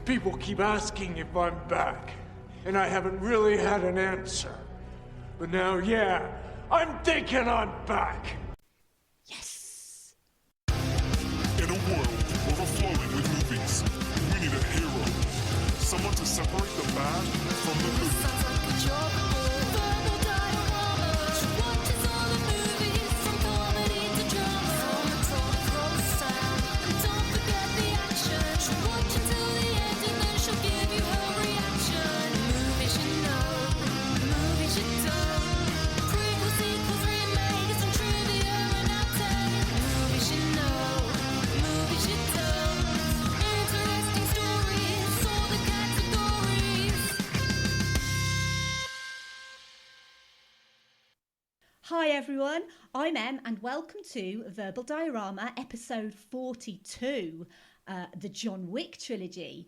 People keep asking if I'm back, and I haven't really had an answer. But now, yeah, I'm thinking I'm back. Yes! In a world overflowing with movies, we need a hero. Someone to separate the bad from the good. Sounds like a job. Verbal dioramas. Watches all the movies from comedy to drama. From the top roll sound. And don't forget the action. She'll watch until the end and then she'll give you her reaction. Movies you know, movies you don't. Prequels, sequels, remakes, and trivia and outtakes. Movies you know, movies you don't. Interesting stories, all the categories. Hi everyone, I'm Em and welcome to Verbal Diorama episode 42, the John Wick trilogy.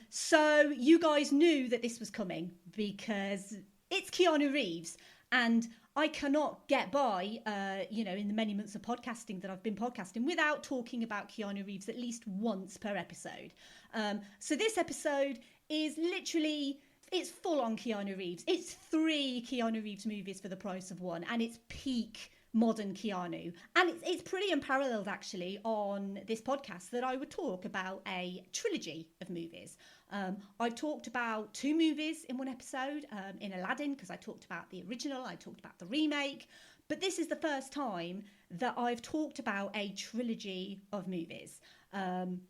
So you guys knew that this was coming because it's Keanu Reeves and I cannot get by, in the many months of podcasting that I've been podcasting without talking about Keanu Reeves at least once per episode. So this episode is literally... It's full on Keanu Reeves. It's 3 Keanu Reeves movies for the price of one, and it's peak modern Keanu. And it's pretty unparalleled, actually, on this podcast that I would talk about a trilogy of movies. I've talked about 2 movies in one episode, in Aladdin, because I talked about the original, I talked about the remake. But this is the first time that I've talked about a trilogy of movies. And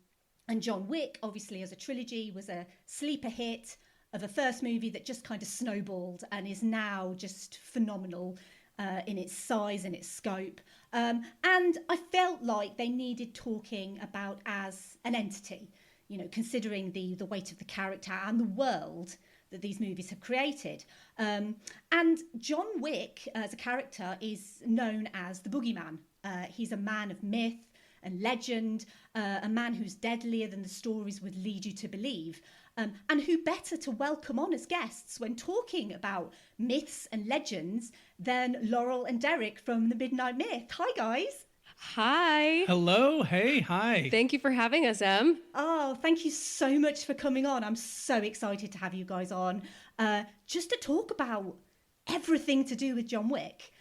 John Wick, obviously, as a trilogy, was a sleeper hit of a first movie that just kind of snowballed and is now just phenomenal in its size and its scope. And I felt like they needed talking about as an entity, considering the weight of the character and the world that these movies have created. And John Wick, as a character, is known as the Boogeyman. He's a man of myth and legend, a man who's deadlier than the stories would lead you to believe. And who better to welcome on as guests when talking about myths and legends than Laurel and Derek from The Midnight Myth. Hi, guys. Hi. Hello. Hey. Hi. Thank you for having us, Em. Oh, thank you so much for coming on. I'm so excited to have you guys on just to talk about everything to do with John Wick.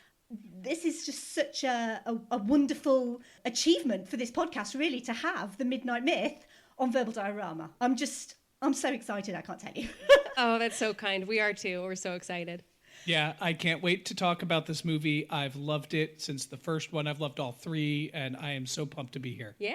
This is just such a wonderful achievement for this podcast, really, to have The Midnight Myth on Verbal Diorama. I'm so excited, I can't tell you. Oh, that's so kind. We are too. We're so excited. Yeah, I can't wait to talk about this movie. I've loved it since the first one. I've loved all 3, and I am so pumped to be here. Yeah.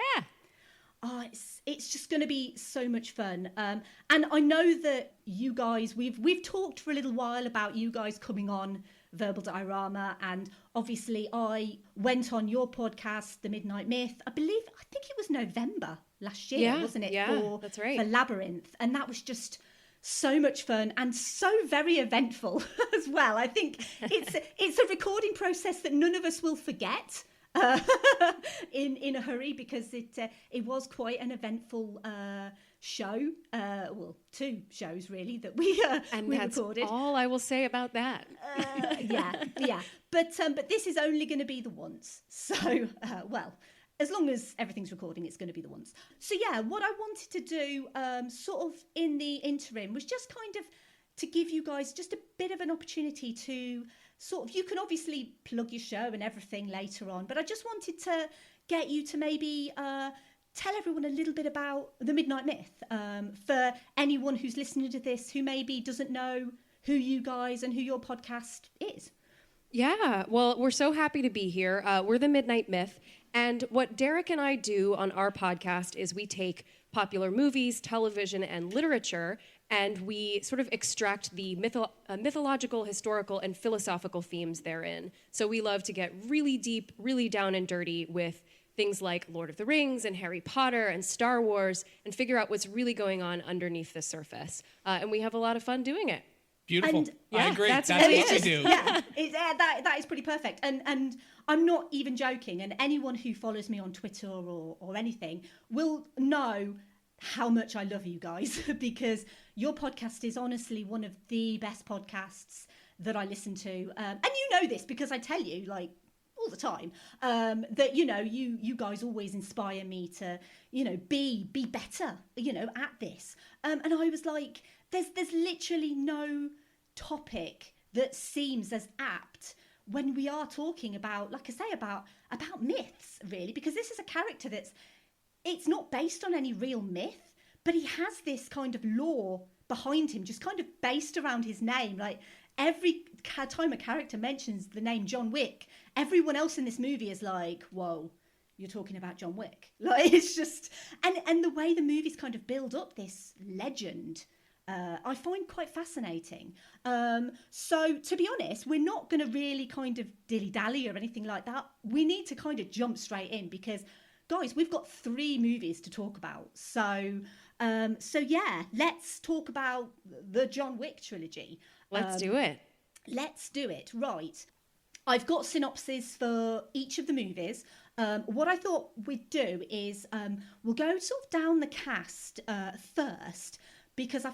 Oh, it's just going to be so much fun. And I know that you guys, we've talked for a little while about you guys coming on Verbal Diorama, and obviously I went on your podcast, The Midnight Myth. I think it was November last year, wasn't it? Yeah, that's right. For Labyrinth, and that was just so much fun and so very eventful as well. I think it's a recording process that none of us will forget in a hurry, because it was quite an eventful show. Well, 2 shows really that we that's recorded. All I will say about that. Yeah. But this is only going to be the once. So, as long as everything's recording, it's going to be the once. So yeah, what I wanted to do sort of in the interim was just kind of to give you guys just a bit of an opportunity to sort of, you can obviously plug your show and everything later on, but I just wanted to get you to maybe tell everyone a little bit about The Midnight Myth for anyone who's listening to this who maybe doesn't know who you guys and who your podcast is. Yeah, well, we're so happy to be here. We're The Midnight Myth. And what Derek and I do on our podcast is we take popular movies, television, and literature, and we sort of extract the mythological, historical, and philosophical themes therein. So we love to get really deep, really down and dirty with things like Lord of the Rings and Harry Potter and Star Wars, and figure out what's really going on underneath the surface. And we have a lot of fun doing it. Beautiful. And, I agree. That's what what it I is. do. Yeah, that is pretty perfect. And I'm not even joking. And anyone who follows me on Twitter or anything will know how much I love you guys, because your podcast is honestly one of the best podcasts that I listen to. And you know this because I tell you, like, all the time, that, you know, you guys always inspire me to, you know, be better, you know, at this. And I was like, there's literally no topic that seems as apt when we are talking about, like I say, about myths, really, because this is a character it's not based on any real myth, but he has this kind of lore behind him, just kind of based around his name. Like, every time a character mentions the name John Wick, everyone else in this movie is like, whoa, you're talking about John Wick. Like, it's just, and the way the movies kind of build up this legend, I find quite fascinating. So to be honest, we're not going to really kind of dilly-dally or anything like that. We need to kind of jump straight in because, guys, we've got 3 movies to talk about. So yeah, let's talk about the John Wick trilogy. Let's do it. Let's do it. Right. I've got synopses for each of the movies. What I thought we'd do is we'll go sort of down the cast first, because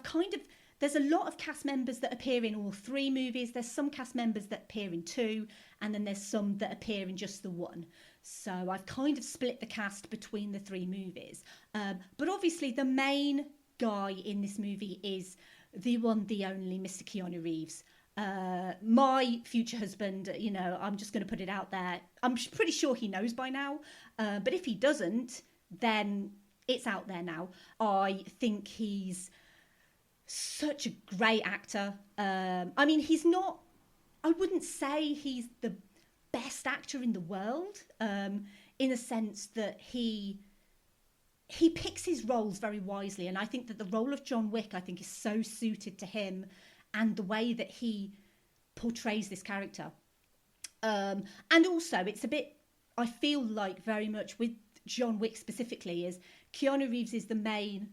there's a lot of cast members that appear in all 3 movies. There's some cast members that appear in 2, and then there's some that appear in just the 1. So I've kind of split the cast between the 3 movies. But obviously the main guy in this movie is the one, the only Mr. Keanu Reeves. My future husband, you know, I'm just going to put it out there. I'm pretty sure he knows by now. But if he doesn't, then it's out there now. I think he's such a great actor. I mean, I wouldn't say he's the best actor in the world, in a sense that he picks his roles very wisely, and I think that the role of John Wick, I think, is so suited to him and the way that he portrays this character. And also, it's a bit, I feel like very much with John Wick specifically, is Keanu Reeves is the main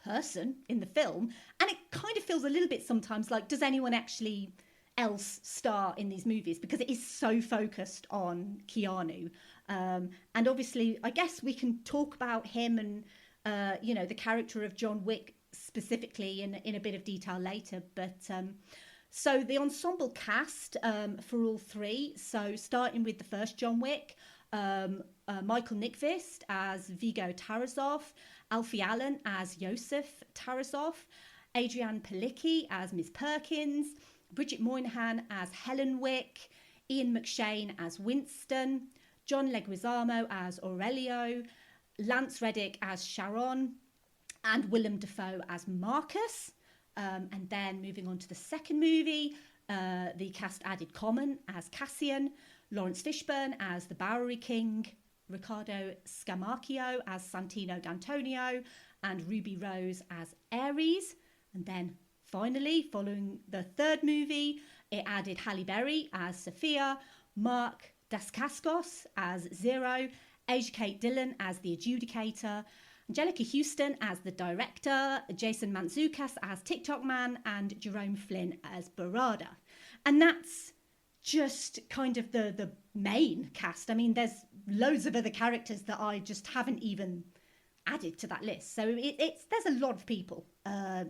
person in the film, and it kind of feels a little bit sometimes like, does anyone actually else star in these movies, because it is so focused on Keanu. And obviously, I guess we can talk about him and you know, the character of John Wick specifically in a bit of detail later. But so the ensemble cast for all 3. So starting with the first John Wick, Michael Nyqvist as Viggo Tarasov, Alfie Allen as Josef Tarasov, Adrienne Palicki as Ms. Perkins, Bridget Moynihan as Helen Wick, Ian McShane as Winston, John Leguizamo as Aurelio, Lance Reddick as Sharon, and Willem Dafoe as Marcus. And then moving on to the second movie, the cast added Common as Cassian, Lawrence Fishburne as the Bowery King, Riccardo Scamacchio as Santino D'Antonio, and Ruby Rose as Ares. And then finally, following the third movie, it added Halle Berry as Sophia, Mark Dacascos as Zero, Asia Kate Dillon as the Adjudicator, Angelica Houston as the Director, Jason Mantzoukas as TikTok Man, and Jerome Flynn as Barada. And that's just kind of the main cast. I mean, there's loads of other characters that I just haven't even added to that list. So there's a lot of people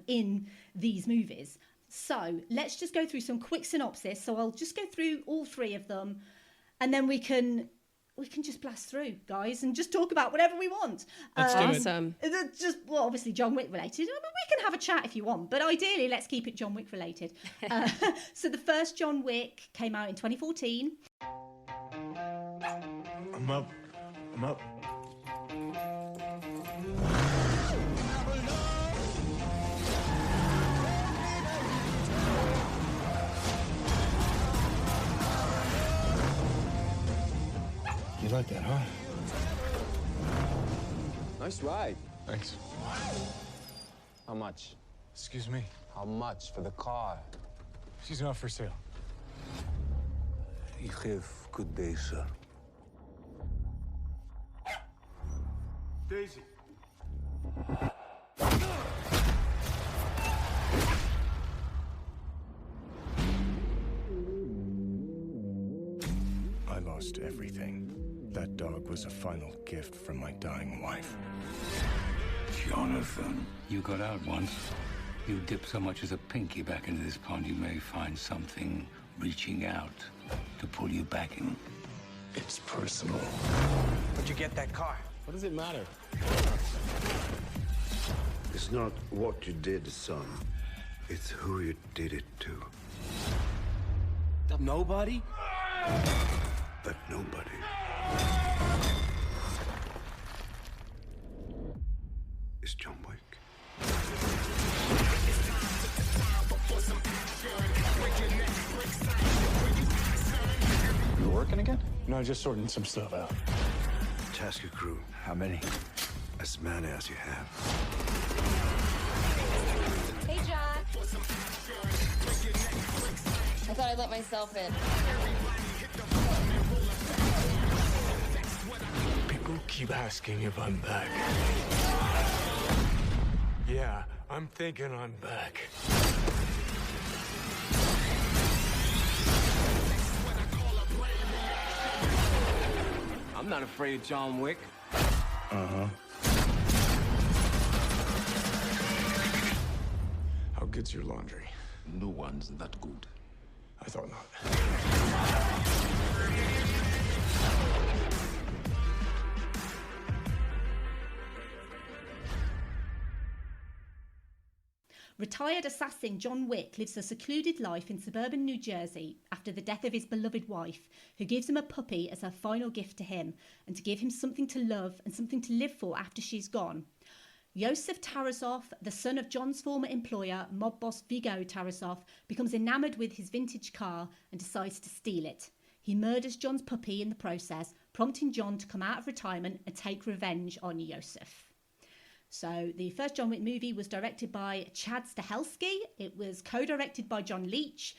in these movies. So let's just go through some quick synopsis. So I'll just go through all 3 of them, and then we can just blast through, guys, and just talk about whatever we want. Let's do it. Awesome. Just, well, obviously John Wick related. I mean, we can have a chat if you want, but ideally let's keep it John Wick related. So the first John Wick came out in 2014. I'm up. You like that, huh? Nice ride. Thanks. How much? Excuse me. How much for the car? She's not for sale. You have good day, sir. Daisy. I lost everything. That dog was a final gift from my dying wife. Jonathan, you got out once. You dip so much as a pinky back into this pond, you may find something reaching out to pull you back in. It's personal. Where'd you get that car? What does it matter? It's not what you did, son. It's who you did it to. Nobody? But nobody. Is John Wick. You working again? No, just sorting some stuff out. Task your crew. How many? As many as you have. Hey, John. I thought I'd let myself in. People keep asking if I'm back. Yeah, I'm thinking I'm back. I'm not afraid of John Wick. Uh-huh. How good's your laundry? New one's not good. I thought not. Retired assassin John Wick lives a secluded life in suburban New Jersey after the death of his beloved wife, who gives him a puppy as her final gift to him and to give him something to love and something to live for after she's gone. Yosef Tarasov, the son of John's former employer, mob boss Viggo Tarasov, becomes enamoured with his vintage car and decides to steal it. He murders John's puppy in the process, prompting John to come out of retirement and take revenge on Yosef. So the first John Wick movie was directed by Chad Stahelski. It was co-directed by John Leach,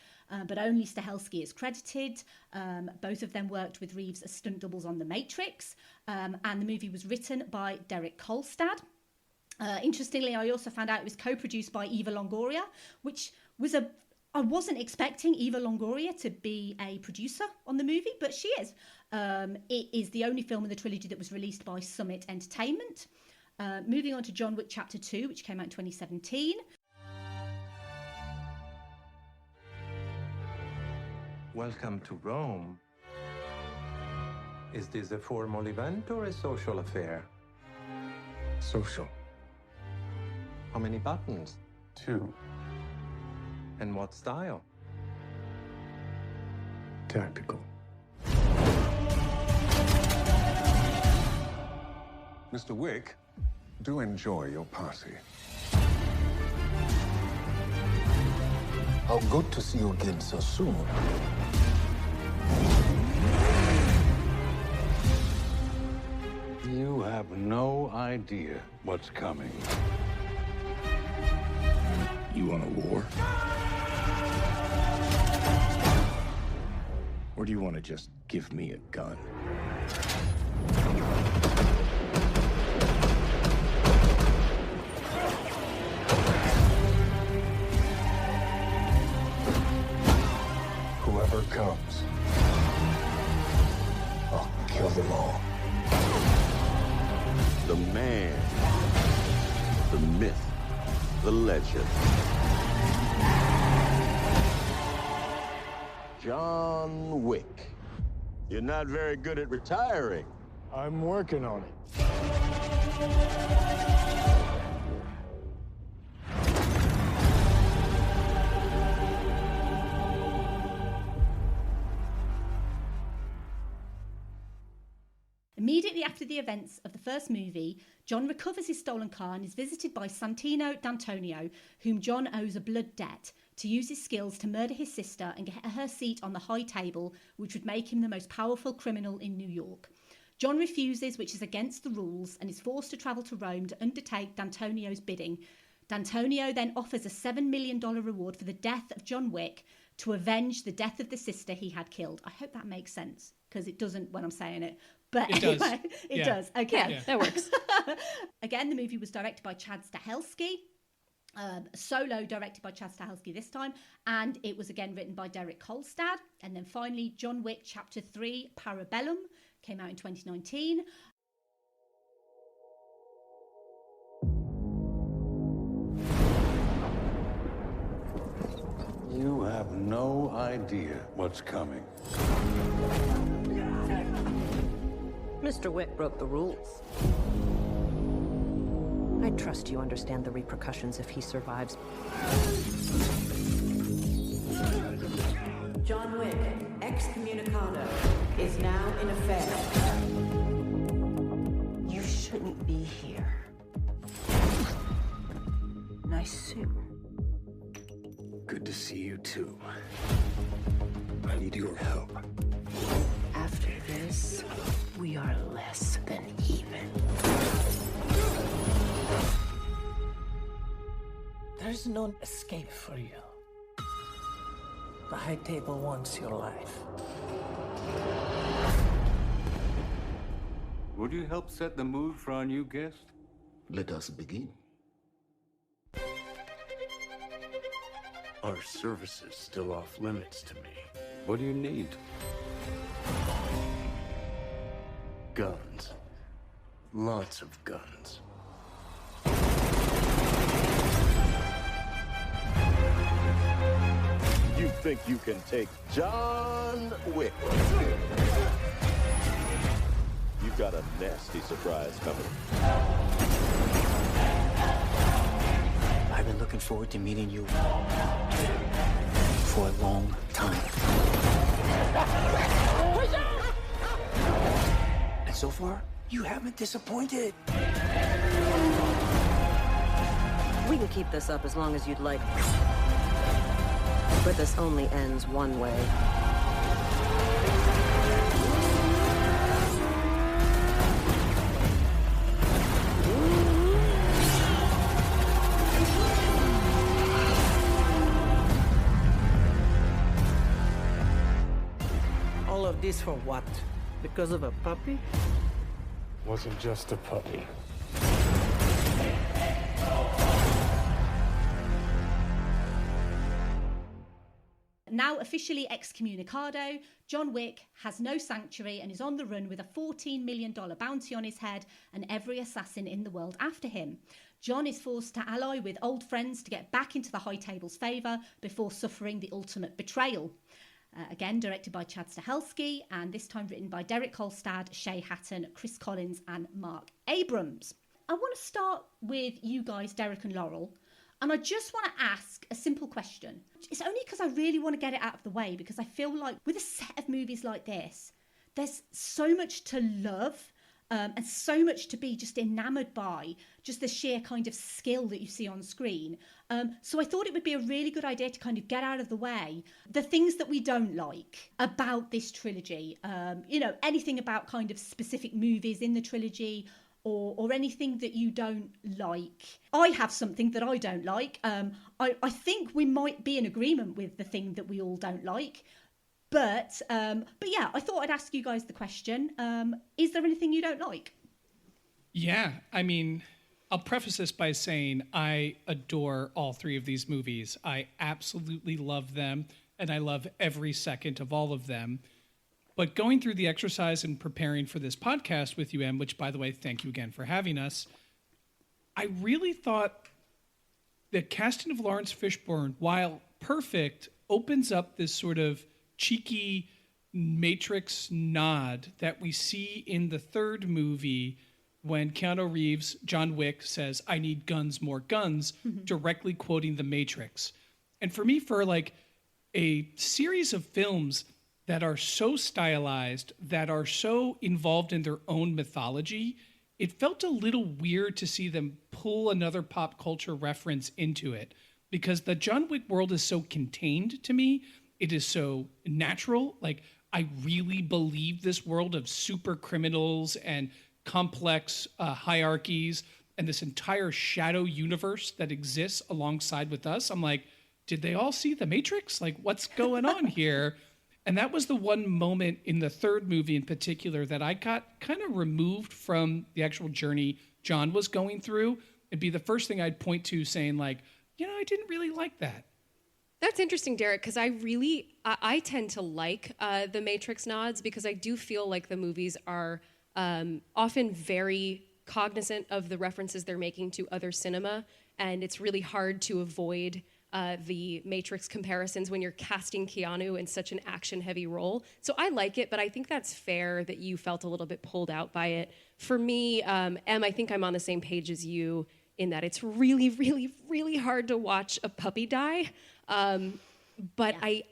but only Stahelski is credited. Both of them worked with Reeves as stunt doubles on The Matrix. And the movie was written by Derek Kolstad. Interestingly, I also found out it was co-produced by Eva Longoria, which was I wasn't expecting Eva Longoria to be a producer on the movie, but she is. It is the only film in the trilogy that was released by Summit Entertainment. Moving on to John Wick Chapter 2, which came out in 2017. Welcome to Rome. Is this a formal event or a social affair? Social. How many buttons? 2. And what style? Tactical. Mr. Wick, do enjoy your party. How good to see you again so soon. You have no idea what's coming. You want a war? Or do you want to just give me a gun? Whoever comes, I'll kill them all. The man, the myth, the legend. John Wick. You're not very good at retiring. I'm working on it. Immediately after the events of the first movie, John recovers his stolen car and is visited by Santino D'Antonio, whom John owes a blood debt, to use his skills to murder his sister and get her seat on the high table, which would make him the most powerful criminal in New York. John refuses, which is against the rules, and is forced to travel to Rome to undertake D'Antonio's bidding. D'Antonio then offers a $7 million reward for the death of John Wick to avenge the death of the sister he had killed. I hope that makes sense, because it doesn't when I'm saying it. But it anyway, does. It does. Okay. Yeah, that works. Again, the movie was directed by Chad Stahelski. Solo directed by Chad Stahelski this time. And it was again written by Derek Kolstad. And then finally, John Wick Chapter 3, Parabellum, came out in 2019. You have no idea what's coming. Mr. Wick broke the rules. I trust you understand the repercussions if he survives. John Wick, excommunicado, is now in effect. You shouldn't be here. Nice suit. Good to see you too. I need your help. After this, we are less than even. There's no escape for you. The High Table wants your life. Would you help set the mood for our new guest? Let us begin. Our service is still off limits to me. What do you need? Guns. Lots of guns. You think you can take John Wick? You've got a nasty surprise coming. I've been looking forward to meeting you for a long time. And so far, you haven't disappointed. We can keep this up as long as you'd like. But this only ends one way. All of this for what? Because of a puppy? Wasn't just a puppy. Now officially excommunicado, John Wick has no sanctuary and is on the run with a $14 million bounty on his head and every assassin in the world after him. John is forced to ally with old friends to get back into the High Table's favour before suffering the ultimate betrayal. Again, directed by Chad Stahelski, and this time written by Derek Kolstad, Shay Hatton, Chris Collins and Mark Abrams. I want to start with you guys, Derek and Laurel, and I just want to ask a simple question. It's only because I really want to get it out of the way, because I feel like with a set of movies like this, there's so much to love and so much to be just enamoured by, just the sheer kind of skill that you see on screen. So I thought it would be a really good idea to kind of get out of the way the things that we don't like about this trilogy. You know, anything about kind of specific movies in the trilogy, or anything that you don't like. I have something that I don't like. I think we might be in agreement with the thing that we all don't like. But yeah, I thought I'd ask you guys the question. Is there anything you don't like? Yeah, I mean, I'll preface this by saying I adore all three of these movies. I absolutely love them, and I love every second of all of them. But going through the exercise and preparing for this podcast with you, Em, which, by the way, thank you again for having us, I really thought the casting of Lawrence Fishburne, while perfect, opens up this sort of cheeky Matrix nod that we see in the third movie when Keanu Reeves, John Wick, says, "I need guns, more guns," directly quoting the Matrix. And for me, for like a series of films that are so stylized, that are so involved in their own mythology, it felt a little weird to see them pull another pop culture reference into it, because the John Wick world is so contained to me. It is so natural. Like, I really believe this world of super criminals and complex hierarchies and this entire shadow universe that exists alongside with us. I'm like, did they all see the Matrix? Like, what's going on here? And that was the one moment in the third movie in particular that I got kind of removed from the actual journey John was going through. It'd be the first thing I'd point to saying, like, you know, I didn't really like that. That's interesting, Derek, because I tend to like the Matrix nods, because I do feel like the movies are often very cognizant of the references they're making to other cinema, and it's really hard to avoid the Matrix comparisons when you're casting Keanu in such an action-heavy role. So I like it, but I think that's fair that you felt a little bit pulled out by it. For me, Em, I think I'm on the same page as you in that it's really, really, really hard to watch a puppy die. But I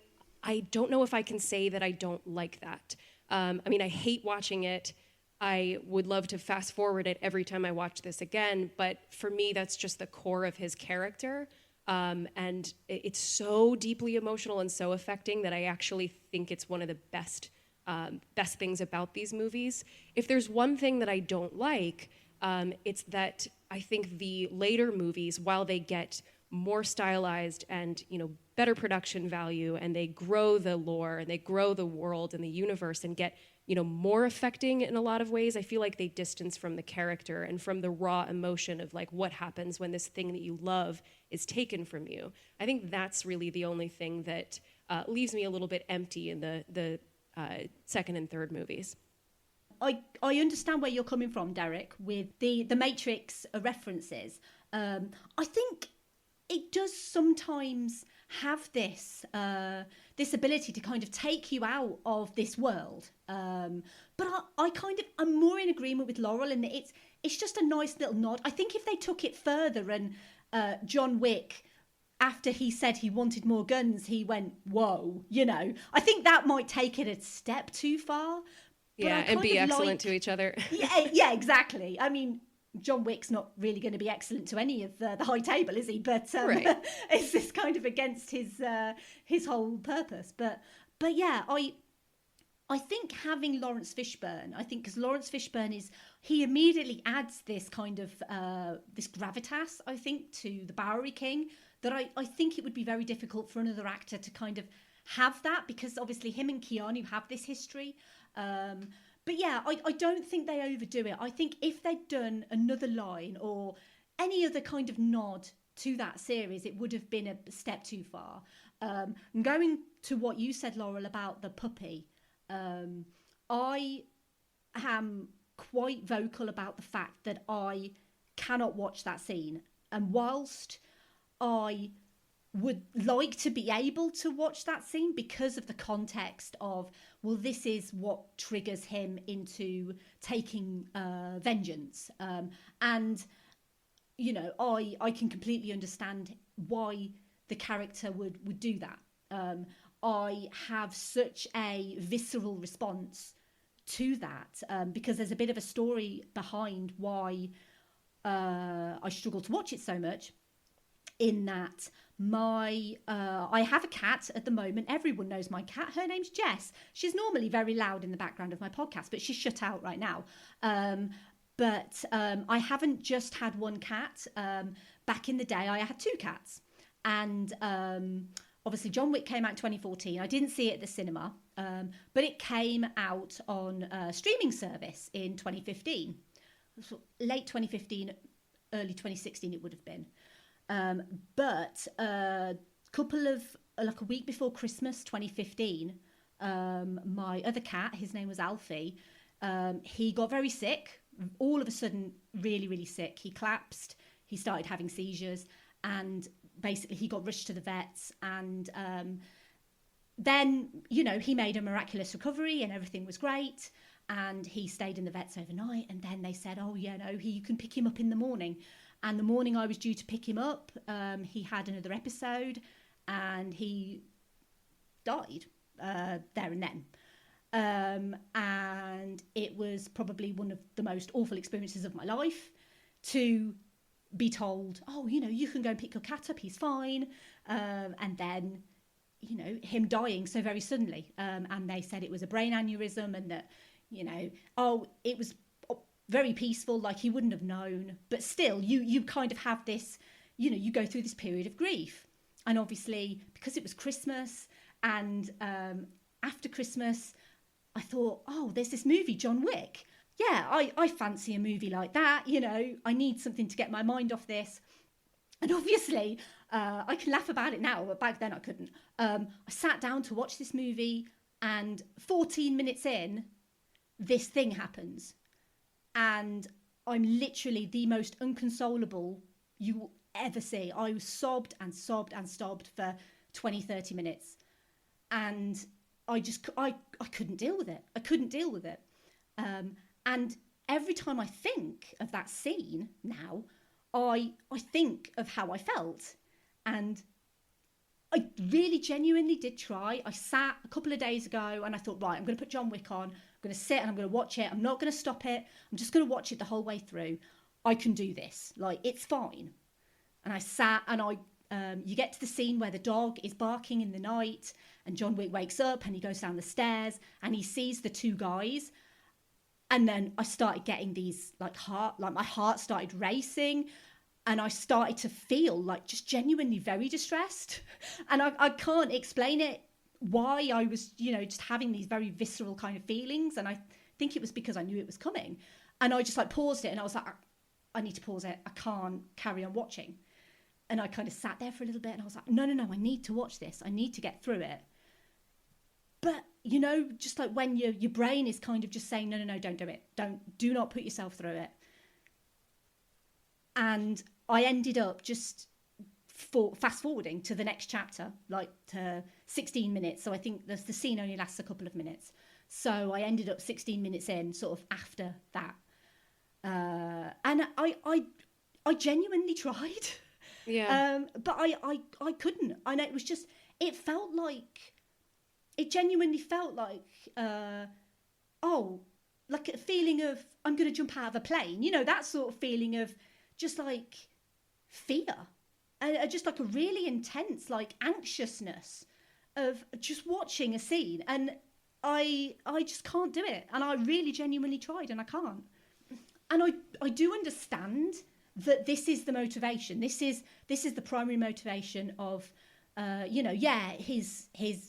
don't know if I can say that I don't like that. I mean, I hate watching it. I would love to fast forward it every time I watch this again, but for me, that's just the core of his character. And it's so deeply emotional and so affecting that I actually think it's one of the best things about these movies. If there's one thing that I don't like, it's that I think the later movies, while they get more stylized and, you know, better production value, and they grow the lore and they grow the world and the universe and get, you know, more affecting in a lot of ways, I feel like they distance from the character and from the raw emotion of like what happens when this thing that you love is taken from you. I think that's really the only thing that leaves me a little bit empty in the second and third movies. I understand where you're coming from, Derek, with the Matrix references. I think it does sometimes have this this ability to kind of take you out of this world. But I'm more in agreement with Laurel in that it's just a nice little nod. I think if they took it further and John Wick, after he said he wanted more guns, he went, whoa, you know, I think that might take it a step too far. Yeah, and be excellent to each other. yeah, exactly. I mean, John Wick's not really going to be excellent to any of the high table, is he? But right. It's just kind of against his whole purpose. But yeah, I think having Lawrence Fishburne, because Lawrence Fishburne he immediately adds this kind of this gravitas, I think, to the Bowery King, that I think it would be very difficult for another actor to kind of have that, because obviously him and Keanu have this history. But yeah, I don't think they overdo it. I think if they'd done another line or any other kind of nod to that series, it would have been a step too far. Going to what you said, Laurel, about the puppy, I am quite vocal about the fact that I cannot watch that scene. And whilst I would like to be able to watch that scene because of the context of, well, this is what triggers him into taking vengeance. And, you know, I can completely understand why the character would do that. I have such a visceral response to that because there's a bit of a story behind why I struggle to watch it so much, in that I have a cat at the moment. Everyone knows my cat. Her name's Jess. She's normally very loud in the background of my podcast, but she's shut out right now. But I haven't just had one cat. Back in the day, I had two cats. And obviously, John Wick came out in 2014. I didn't see it at the cinema, but it came out on a streaming service in 2015. Late 2015, early 2016 it would have been. But a week before Christmas 2015, my other cat, his name was Alfie, he got very sick, all of a sudden really, really sick. He collapsed, he started having seizures, and basically he got rushed to the vets, and then, you know, he made a miraculous recovery and everything was great, and he stayed in the vets overnight, and then they said, oh yeah, no, you can pick him up in the morning. And the morning I was due to pick him up, he had another episode and he died there and then. And it was probably one of the most awful experiences of my life to be told, oh, you know, you can go and pick your cat up, he's fine. And then, you know, him dying so very suddenly. And they said it was a brain aneurysm and that, you know, it was very peaceful, like he wouldn't have known, but still you kind of have this, you know, you go through this period of grief. And obviously because it was Christmas and after Christmas I thought, oh, there's this movie John Wick, yeah, I fancy a movie like that, you know, I need something to get my mind off this. And obviously I can laugh about it now, but back then I couldn't. I sat down to watch this movie and 14 minutes in, this thing happens. And I'm literally the most unconsolable you will ever see. I sobbed and sobbed and sobbed for 20, 30 minutes. And I couldn't deal with it. I couldn't deal with it. And every time I think of that scene now, I think of how I felt. And I really genuinely did try. I sat a couple of days ago and I thought, right, I'm going to put John Wick on. I'm going to sit and I'm going to watch it. I'm not going to stop it. I'm just going to watch it the whole way through. I can do this. Like, it's fine. And I sat and you get to the scene where the dog is barking in the night and John Wick wakes up and he goes down the stairs and he sees the two guys. And then I started getting these my heart started racing. And I started to feel like just genuinely very distressed. And I can't explain it, why I was, just having these very visceral kind of feelings. And I think it was because I knew it was coming. And I just paused it and I was like, I need to pause it. I can't carry on watching. And I kind of sat there for a little bit and I was like, no, I need to watch this. I need to get through it. But, just like when your brain is kind of just saying, no, don't do it. Do not put yourself through it. And I ended up just fast forwarding to the next chapter, like to 16 minutes. So I think the scene only lasts a couple of minutes. So I ended up 16 minutes in, sort of after that. And I genuinely tried. Yeah. But I couldn't. And it was just, it genuinely felt like, like a feeling of, I'm going to jump out of a plane. That sort of feeling of, just like fear, just like a really intense anxiousness of just watching a scene, and I just can't do it. And I really genuinely tried and I can't. And I do understand that this is the motivation. This is the primary motivation of his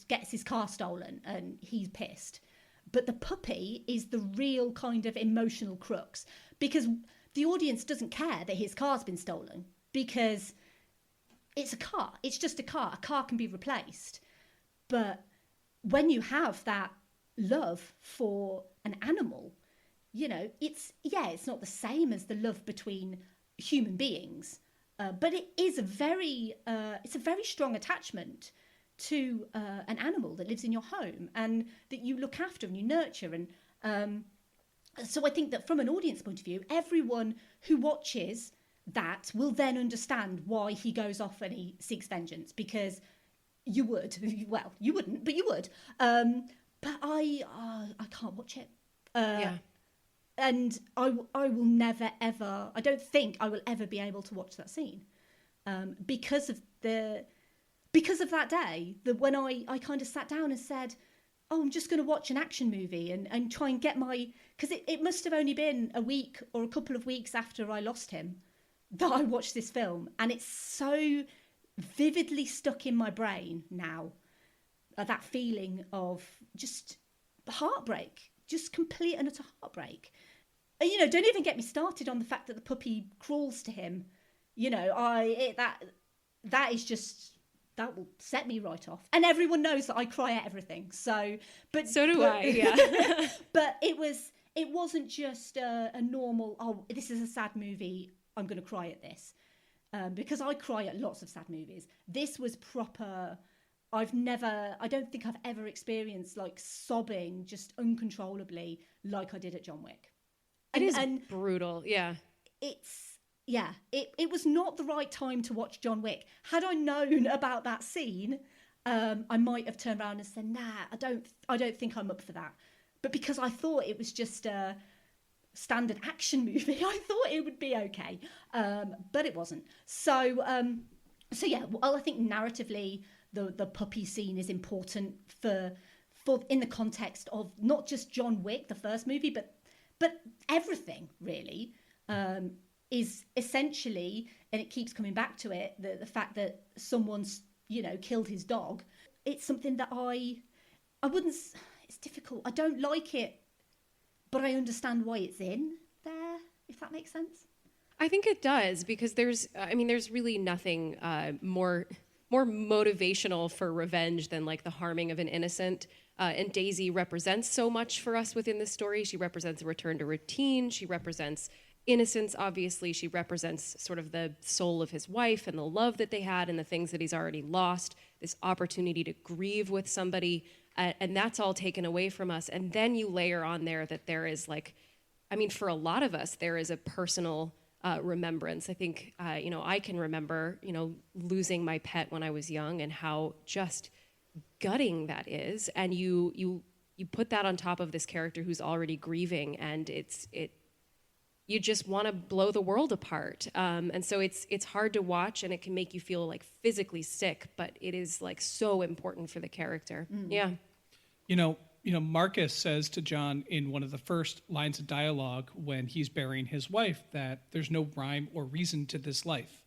gets his car stolen and he's pissed, but the puppy is the real kind of emotional crux, because the audience doesn't care that his car's been stolen, because it's a car. It's just a car. A car can be replaced. But when you have that love for an animal, it's not the same as the love between human beings. But it is it's a very strong attachment to an animal that lives in your home and that you look after and you nurture. And so I think that from an audience point of view, everyone who watches that will then understand why he goes off and he seeks vengeance, because you would. Well, you wouldn't, but you would. But I can't watch it. Yeah. And I will never, ever, I don't think I will ever be able to watch that scene because of that day, that when I kind of sat down and said, I'm just going to watch an action movie and try and get because it must have only been a week or a couple of weeks after I lost him that I watched this film. And it's so vividly stuck in my brain now, that feeling of just heartbreak, just complete and utter heartbreak. And, don't even get me started on the fact that the puppy crawls to him. That is just... that will set me right off. And everyone knows that I cry at everything. So do I, yeah. But it wasn't just a normal, this is a sad movie, I'm going to cry at this. Because I cry at lots of sad movies. This was proper, I don't think I've ever experienced sobbing just uncontrollably like I did at John Wick. It is brutal, yeah. It was not the right time to watch John Wick. Had I known about that scene, I might have turned around and said, nah, I don't think I'm up for that. But because I thought it was just a standard action movie, I thought it would be okay. But it wasn't. So yeah, well, I think narratively, the puppy scene is important for in the context of not just John Wick, the first movie, but everything really. Is essentially, and it keeps coming back to it, the fact that someone's, killed his dog. It's something that I wouldn't, it's difficult. I don't like it, but I understand why it's in there, if that makes sense. I think it does, because there's really nothing more motivational for revenge than the harming of an innocent. And Daisy represents so much for us within this story. She represents a return to routine. She represents innocence, obviously, she represents sort of the soul of his wife and the love that they had and the things that he's already lost, this opportunity to grieve with somebody, and that's all taken away from us. And then you layer on there that there is like, I mean, for a lot of us, there is a personal remembrance. I think, I can remember, losing my pet when I was young and how just gutting that is. And you put that on top of this character who's already grieving, and you just want to blow the world apart. And so it's hard to watch, and it can make you feel like physically sick, but it is like so important for the character. Yeah. Marcus says to John in one of the first lines of dialogue when he's burying his wife that there's no rhyme or reason to this life.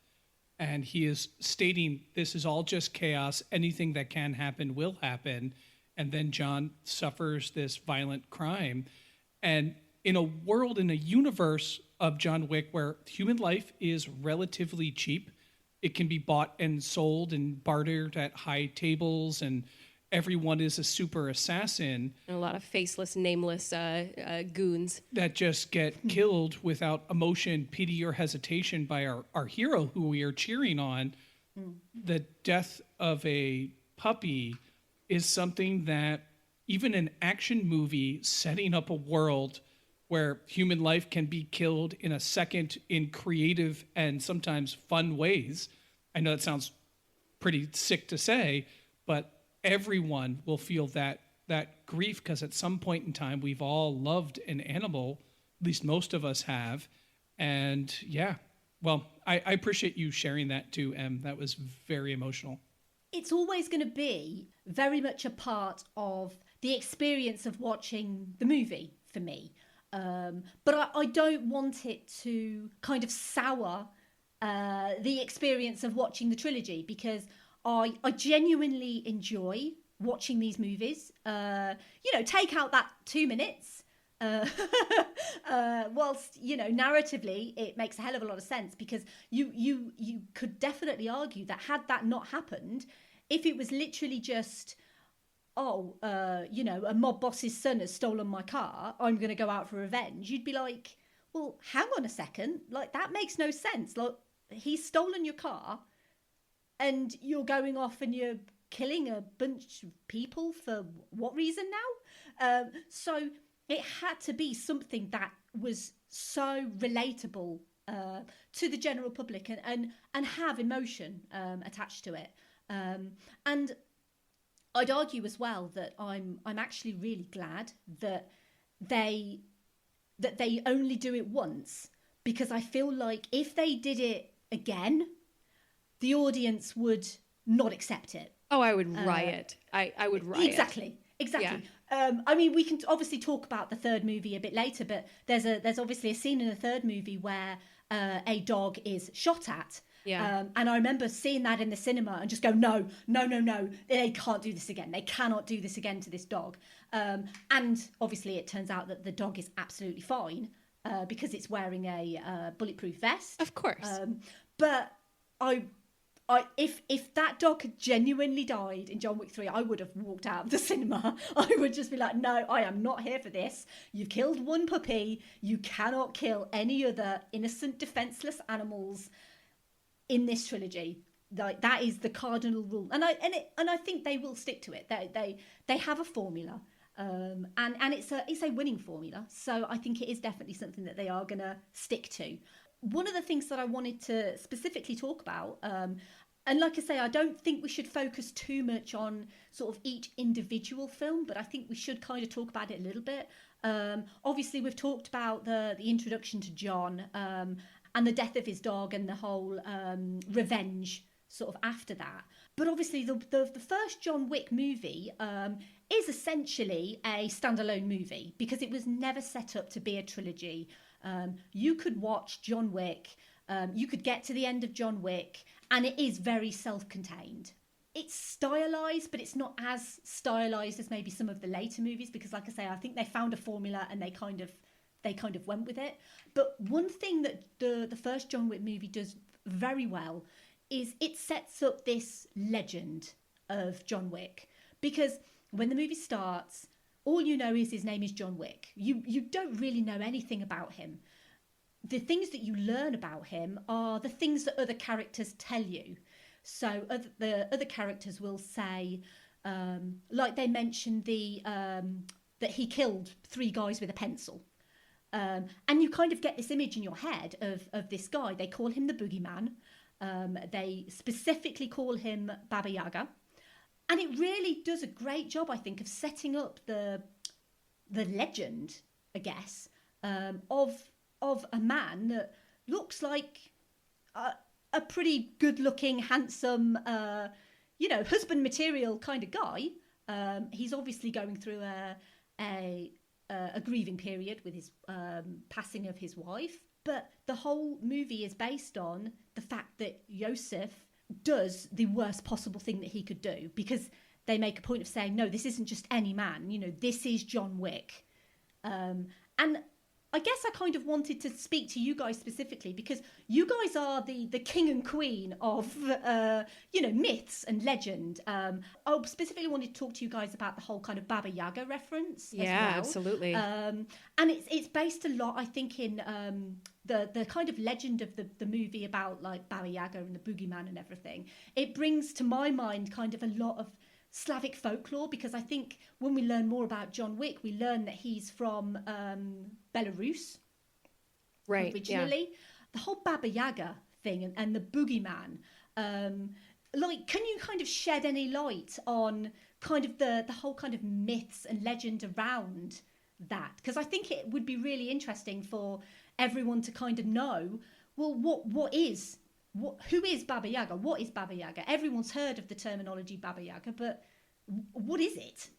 And he is stating this is all just chaos. Anything that can happen will happen. And then John suffers this violent crime. And in a world, in a universe of John Wick where human life is relatively cheap, it can be bought and sold and bartered at high tables, and everyone is a super assassin. And a lot of faceless, nameless goons that just get killed without emotion, pity, or hesitation by our hero who we are cheering on. The death of a puppy is something that even an action movie setting up a world where human life can be killed in a second in creative and sometimes fun ways. I know that sounds pretty sick to say, but everyone will feel that grief because at some point in time we've all loved an animal, at least most of us have. And yeah, well, I appreciate you sharing that too, Em. That was very emotional. It's always going to be very much a part of the experience of watching the movie for me. But I don't want it to kind of sour the experience of watching the trilogy, because I genuinely enjoy watching these movies. Take out that 2 minutes. Whilst, narratively, it makes a hell of a lot of sense, because you could definitely argue that had that not happened, if it was literally just, a mob boss's son has stolen my car, I'm going to go out for revenge, you'd be like, well, hang on a second, like, that makes no sense. Like, he's stolen your car, and you're going off and you're killing a bunch of people for what reason now? So it had to be something that was so relatable to the general public and have emotion attached to it. And I'd argue as well that I'm actually really glad that they only do it once, because I feel like if they did it again, the audience would not accept it. Oh, I would riot. I would riot. Exactly. Yeah. We can obviously talk about the third movie a bit later, but there's obviously a scene in the third movie where a dog is shot at. Yeah. And I remember seeing that in the cinema and just go, no, they can't do this again. They cannot do this again to this dog. And obviously it turns out that the dog is absolutely fine because it's wearing a bulletproof vest. Of course. But if that dog had genuinely died in John Wick 3, I would have walked out of the cinema. I would just be like, no, I am not here for this. You've killed one puppy. You cannot kill any other innocent, defenseless animals in this trilogy. Like, that is the cardinal rule, and I think they will stick to it. They have a formula, and it's a winning formula. So I think it is definitely something that they are going to stick to. One of the things that I wanted to specifically talk about, and like I say, I don't think we should focus too much on sort of each individual film, but I think we should kind of talk about it a little bit. Obviously, we've talked about the introduction to John and the death of his dog and the whole revenge sort of after that. But obviously, the first John Wick movie is essentially a standalone movie because it was never set up to be a trilogy. You could watch John Wick, you could get to the end of John Wick, and it is very self-contained. It's stylized, but it's not as stylized as maybe some of the later movies, because like I say, I think they found a formula and they kind of went with it. But one thing that the first John Wick movie does very well is it sets up this legend of John Wick, because when the movie starts, all you know is his name is John Wick. You don't really know anything about him. the things that you learn about him are the things that other characters tell you. So the other characters will say, like they mentioned that he killed 3 guys with a pencil. And you kind of get this image in your head of this guy. They call him the Boogeyman. They specifically call him Baba Yaga. And it really does a great job, I think, of setting up the legend, I guess, of a man that looks like a pretty good-looking, handsome, husband material kind of guy. He's obviously going through a grieving period with his passing of his wife. But the whole movie is based on the fact that Yosef does the worst possible thing that he could do, because they make a point of saying, no, this isn't just any man, this is John Wick. And I guess I kind of wanted to speak to you guys specifically because you guys are the king and queen of, myths and legend. I specifically wanted to talk to you guys about the whole kind of Baba Yaga reference as well. Absolutely. And it's based a lot, I think, in the kind of legend of the movie about like Baba Yaga and the Boogeyman and everything. It brings to my mind kind of a lot of Slavic folklore, because I think when we learn more about John Wick, we learn that he's from Belarus, right? Originally, the whole Baba Yaga thing and the Boogeyman. Can you kind of shed any light on kind of the whole kind of myths and legend around that? Because I think it would be really interesting for everyone to kind of know, well, who is Baba Yaga? What is Baba Yaga? Everyone's heard of the terminology Baba Yaga, but what is it?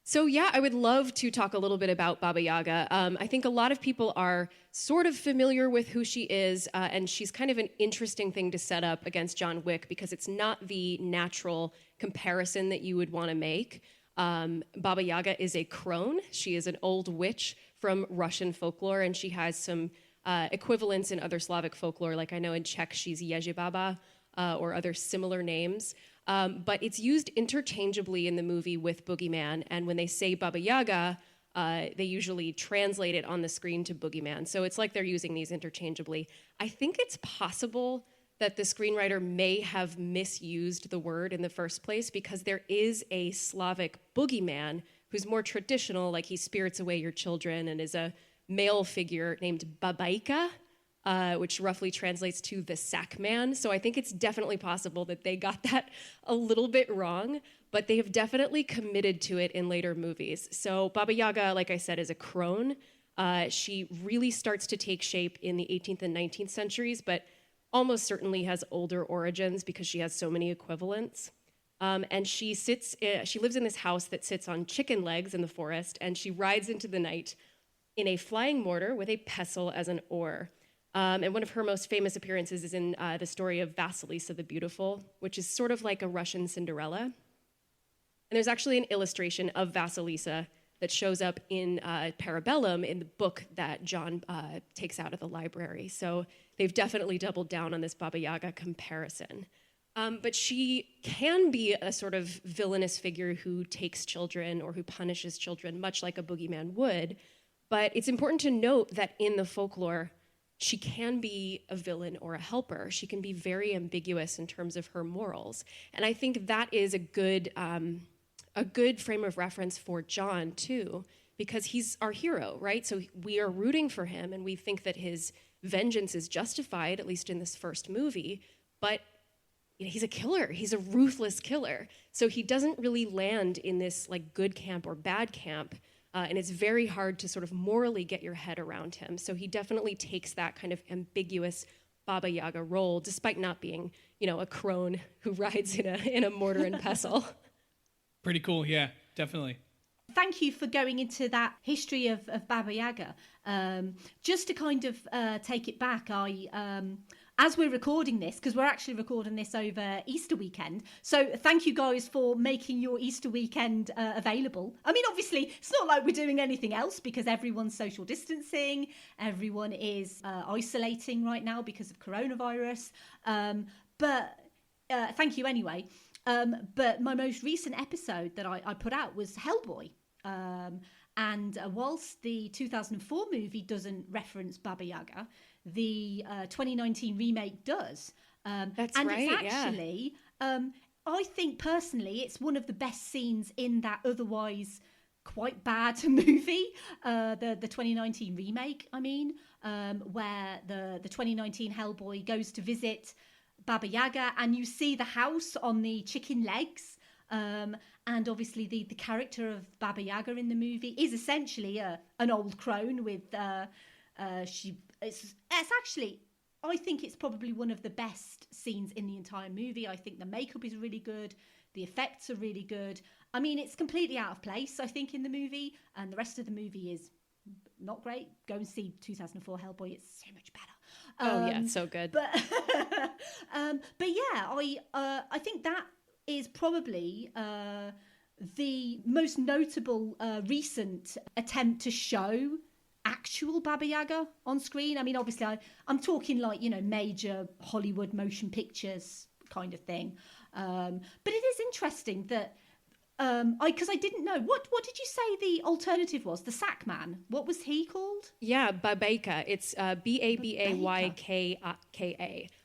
So yeah, I would love to talk a little bit about Baba Yaga. I think a lot of people are sort of familiar with who she is, and she's kind of an interesting thing to set up against John Wick because it's not the natural comparison that you would want to make. Baba Yaga is a crone. She is an old witch from Russian folklore, and she has some equivalents in other Slavic folklore, like I know in Czech she's Jezibaba or other similar names. But it's used interchangeably in the movie with Boogeyman, and when they say Baba Yaga, they usually translate it on the screen to Boogeyman. So it's like they're using these interchangeably. I think it's possible that the screenwriter may have misused the word in the first place because there is a Slavic Boogeyman who's more traditional, like he spirits away your children and is a male figure named Babaika, which roughly translates to the sack man. So I think it's definitely possible that they got that a little bit wrong, but they have definitely committed to it in later movies. So Baba Yaga, like I said, is a crone. She really starts to take shape in the 18th and 19th centuries, but almost certainly has older origins because she has so many equivalents. And she lives in this house that sits on chicken legs in the forest, and she rides into the night in a flying mortar with a pestle as an oar. And one of her most famous appearances is in the story of Vasilisa the Beautiful, which is sort of like a Russian Cinderella. And there's actually an illustration of Vasilisa that shows up in Parabellum in the book that John takes out of the library. So they've definitely doubled down on this Baba Yaga comparison. But she can be a sort of villainous figure who takes children or who punishes children, much like a boogeyman would. But it's important to note that in the folklore, she can be a villain or a helper. She can be very ambiguous in terms of her morals. And I think that is a good frame of reference for John, too, because he's our hero, right? So we are rooting for him, and we think that his vengeance is justified, at least in this first movie, but he's a killer. He's a ruthless killer. So he doesn't really land in this like good camp or bad camp. And it's very hard to sort of morally get your head around him. So he definitely takes that kind of ambiguous Baba Yaga role, despite not being, a crone who rides in a mortar and pestle. Pretty cool, yeah, definitely. Thank you for going into that history of Baba Yaga. Just to kind of take it back, as we're recording this, because we're actually recording this over Easter weekend, so thank you guys for making your Easter weekend available. I mean, obviously, it's not like we're doing anything else because everyone's social distancing, everyone is isolating right now because of coronavirus, but thank you anyway. But my most recent episode that I put out was Hellboy. And whilst the 2004 movie doesn't reference Baba Yaga, the 2019 remake does. That's and right, it's actually, I think personally, it's one of the best scenes in that otherwise quite bad movie, the 2019 remake, I mean, where the 2019 Hellboy goes to visit Baba Yaga, and you see the house on the chicken legs, and obviously the character of Baba Yaga in the movie is essentially an old crone with it's actually, I think it's probably one of the best scenes in the entire movie. I think the makeup is really good, the effects are really good. I mean, it's completely out of place, I think, in the movie, and the rest of the movie is not great. Go and see 2004 Hellboy; it's so much better. Yeah, it's so good. But yeah, I think that is probably the most notable recent attempt to show actual Baba Yaga on screen. I mean, obviously, I'm talking like, major Hollywood motion pictures kind of thing. But it is interesting that because I didn't know what did you say the alternative was? The Sack Man. What was he called? Yeah, Babayka. It's Babayka,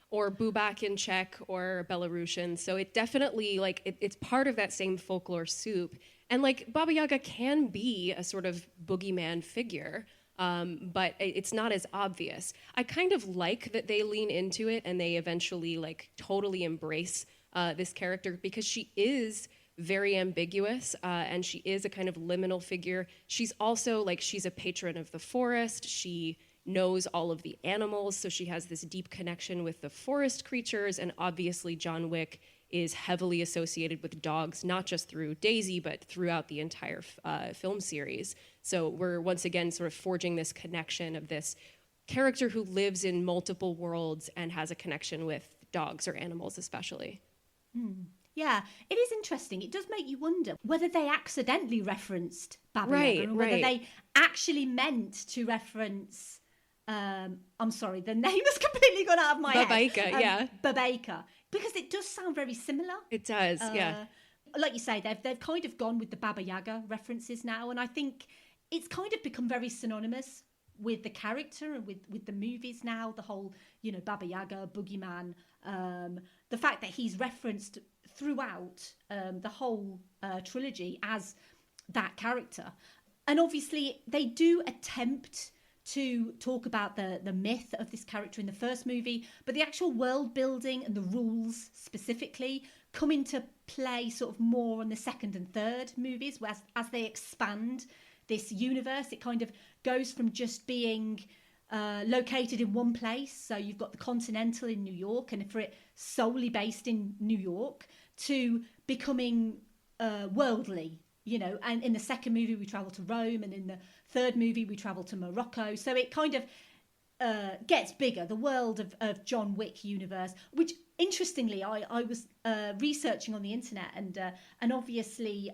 or Bubak in Czech or Belarusian. So it definitely it's part of that same folklore soup. And Baba Yaga can be a sort of boogeyman figure. But it's not as obvious. I kind of like that they lean into it and they eventually totally embrace this character, because she is very ambiguous and she is a kind of liminal figure. She's also she's a patron of the forest. She knows all of the animals, so she has this deep connection with the forest creatures. And obviously John Wick is heavily associated with dogs, not just through Daisy, but throughout the entire film series. So we're once again sort of forging this connection of this character who lives in multiple worlds and has a connection with dogs or animals especially. Yeah, it is interesting. It does make you wonder whether they accidentally referenced Baba Yaga, or whether they actually meant to reference... I'm sorry, the name has completely gone out of my head. Babayka, Babayka. Because it does sound very similar. It does, yeah. Like you say, they've kind of gone with the Baba Yaga references now, and I think it's kind of become very synonymous with the character and with the movies now. The whole, Baba Yaga, Boogeyman, the fact that he's referenced throughout the whole trilogy as that character. And obviously, they do attempt to talk about the myth of this character in the first movie, but the actual world building and the rules specifically come into play sort of more on the second and third movies, where as they expand this universe, it kind of goes from just being located in one place. So you've got the Continental in New York, and for it solely based in New York, to becoming worldly. And in the second movie we travel to Rome, and in the third movie we travel to Morocco. So it kind of gets bigger, the world of John Wick universe, which interestingly I was researching on the internet, and obviously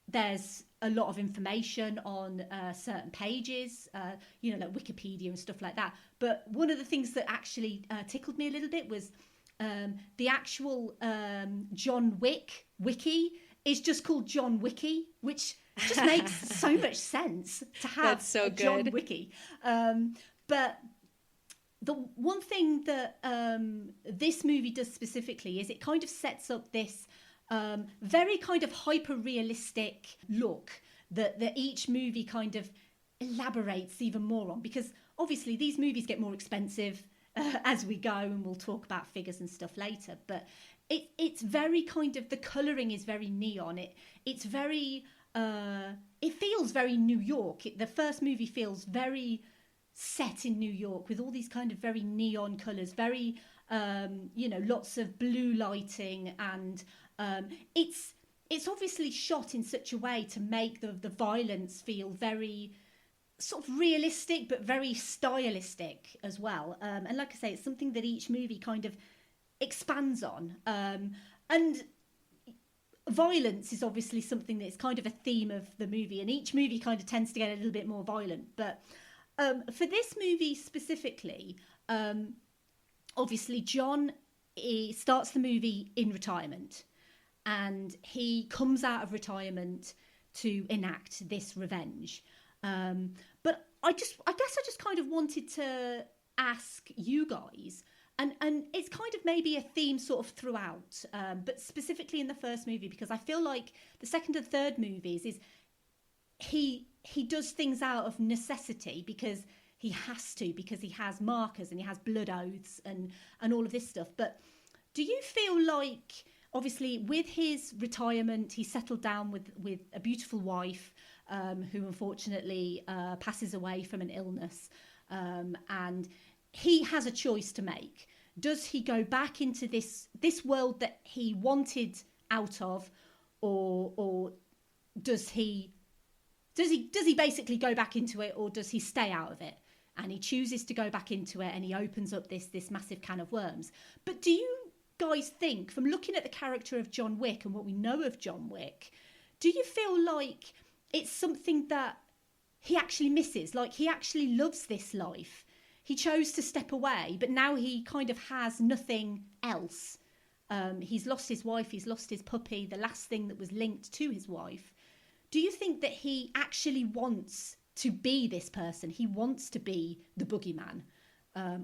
there's a lot of information on certain pages, like Wikipedia and stuff like that. But one of the things that actually tickled me a little bit was the actual John Wick wiki is just called John Wiki, which just makes so much sense to have. That's so a John good. Wiki. But the one thing that this movie does specifically is it kind of sets up this very kind of hyper-realistic look that each movie kind of elaborates even more on, because obviously these movies get more expensive as we go, and we'll talk about figures and stuff later, but it's very kind of, the colouring is very neon. It's very, it feels very New York. The first movie feels very set in New York with all these kind of very neon colours, very, lots of blue lighting, and it's obviously shot in such a way to make the violence feel very sort of realistic, but very stylistic as well. And like I say, it's something that each movie kind of expands on. And violence is obviously something that's kind of a theme of the movie, and each movie kind of tends to get a little bit more violent. But for this movie specifically, obviously John starts the movie in retirement, and he comes out of retirement to enact this revenge. But I guess I just kind of wanted to ask you guys, and it's kind of maybe a theme sort of throughout, but specifically in the first movie, because I feel like the second and third movies is he does things out of necessity because he has to, because he has markers and he has blood oaths and all of this stuff. But do you feel like, obviously, with his retirement, he settled down with a beautiful wife who unfortunately passes away from an illness, and he has a choice to make. Does he go back into this world that he wanted out of, or does he basically go back into it, or does he stay out of it? And he chooses to go back into it, and he opens up this massive can of worms. But do you guys think, from looking at the character of John Wick and what we know of John Wick, do you feel like it's something that he actually misses? Like, he actually loves this life. He chose to step away, but now he kind of has nothing else. He's lost his wife, he's lost his puppy, the last thing that was linked to his wife. Do you think that he actually wants to be this person? He wants to be the boogeyman?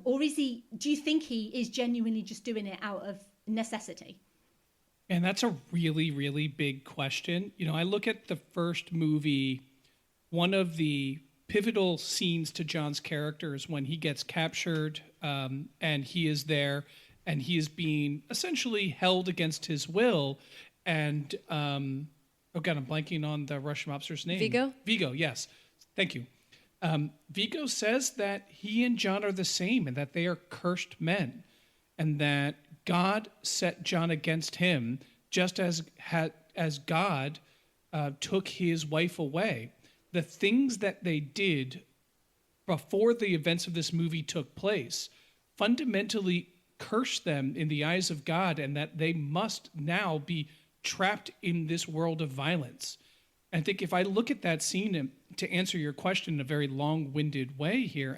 Or do you think he is genuinely just doing it out of necessity? And that's a really, really big question. You know, I look at the first movie, one of the pivotal scenes to John's character is when he gets captured, and he is there and he is being essentially held against his will. And, oh God, I'm blanking on the Russian officer's name. Vigo, yes. Thank you. Vigo says that he and John are the same and that they are cursed men, and that God set John against him just as God took his wife away. The things that they did before the events of this movie took place fundamentally cursed them in the eyes of God, and that they must now be trapped in this world of violence. I think if I look at that scene, and to answer your question in a very long-winded way here,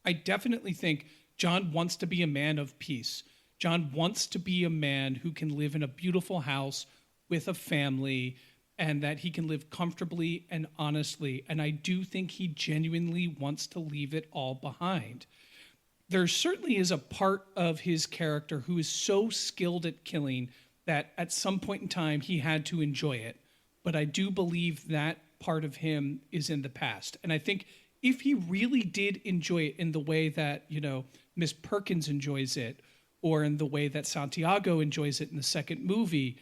I definitely think John wants to be a man of peace. John wants to be a man who can live in a beautiful house with a family, and that he can live comfortably and honestly. And I do think he genuinely wants to leave it all behind. There certainly is a part of his character who is so skilled at killing that at some point in time he had to enjoy it. But I do believe that part of him is in the past. And I think if he really did enjoy it in the way that, you know, Miss Perkins enjoys it, or in the way that Santiago enjoys it in the second movie,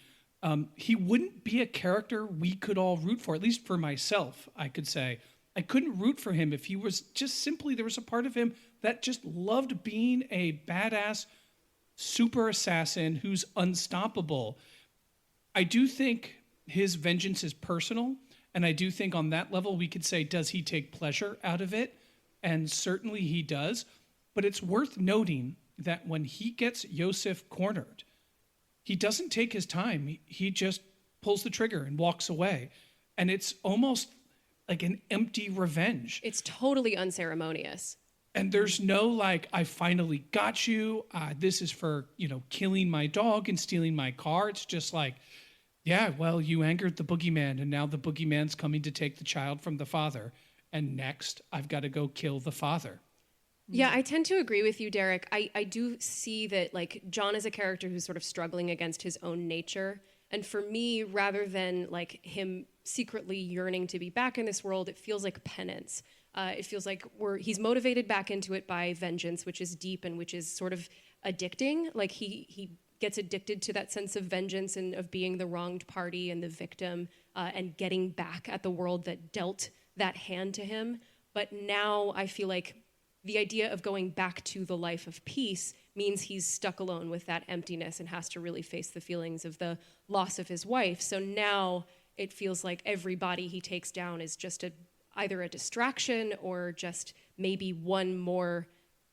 he wouldn't be a character we could all root for. At least for myself, I could say. I couldn't root for him if he was just simply, there was a part of him that just loved being a badass super assassin who's unstoppable. I do think his vengeance is personal, and I do think on that level we could say, does he take pleasure out of it? And certainly he does. But it's worth noting that when he gets Yosef cornered, he doesn't take his time. He just pulls the trigger and walks away. And it's almost like an empty revenge. It's totally unceremonious. And there's no like, I finally got you. This is for, you know, killing my dog and stealing my car. It's just like, yeah, well, you angered the boogeyman, and now the boogeyman's coming to take the child from the father. And next, I've got to go kill the father. Yeah, I tend to agree with you, Derek. I do see that, like, John is a character who's sort of struggling against his own nature. And for me, rather than like him secretly yearning to be back in this world, it feels like penance. It feels like he's motivated back into it by vengeance, which is deep and which is sort of addicting. Like he gets addicted to that sense of vengeance and of being the wronged party and the victim, and getting back at the world that dealt that hand to him. But now I feel like the idea of going back to the life of peace means he's stuck alone with that emptiness and has to really face the feelings of the loss of his wife. So now it feels like everybody he takes down is just either a distraction or just maybe one more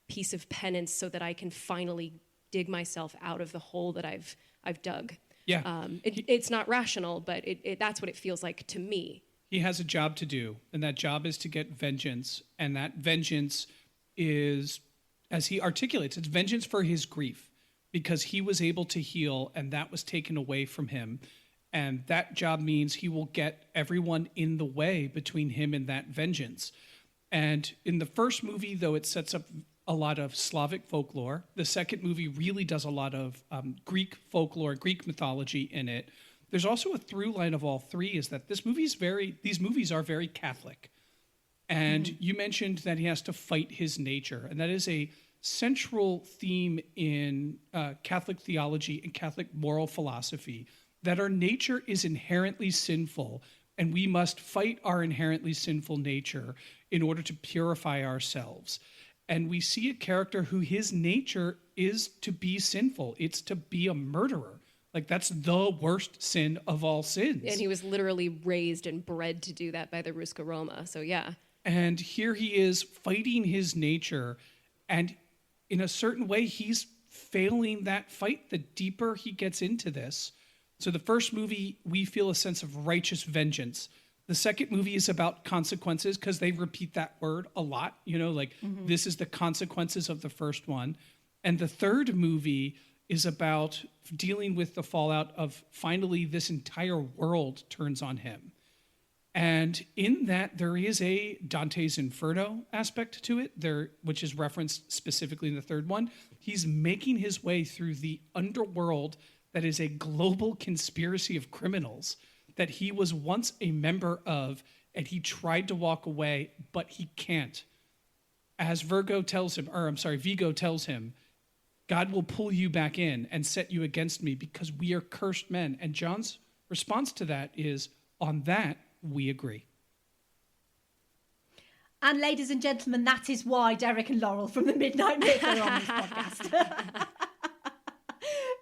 piece of penance so that I can finally dig myself out of the hole that I've dug. Yeah. It's not rational, but that's what it feels like to me. He has a job to do, and that job is to get vengeance. And that vengeance is, as he articulates, it's vengeance for his grief, because he was able to heal and that was taken away from him. And that job means he will get everyone in the way between him and that vengeance. And in the first movie, though, it sets up a lot of Slavic folklore. The second movie really does a lot of Greek folklore, Greek mythology in it. There's also a through line of all three is that these movies are very Catholic. And you mentioned that he has to fight his nature. And that is a central theme in Catholic theology and Catholic moral philosophy, that our nature is inherently sinful, and we must fight our inherently sinful nature in order to purify ourselves. And we see a character who his nature is to be sinful. It's to be a murderer. Like, that's the worst sin of all sins. And he was literally raised and bred to do that by the Ruska Roma. So, yeah. And here he is fighting his nature. And in a certain way, he's failing that fight the deeper he gets into this. So the first movie, we feel a sense of righteous vengeance. The second movie is about consequences because they repeat that word a lot. This is the consequences of the first one. And the third movie is about dealing with the fallout of finally this entire world turns on him. And in that, there is a Dante's Inferno aspect to it, which is referenced specifically in the third one. He's making his way through the underworld that is a global conspiracy of criminals that he was once a member of, and he tried to walk away, but he can't. As Vigo tells him, God will pull you back in and set you against me because we are cursed men. And John's response to that is, on that, we agree. And ladies and gentlemen, that is why Derek and Laurel from the Midnight Myth are on this podcast.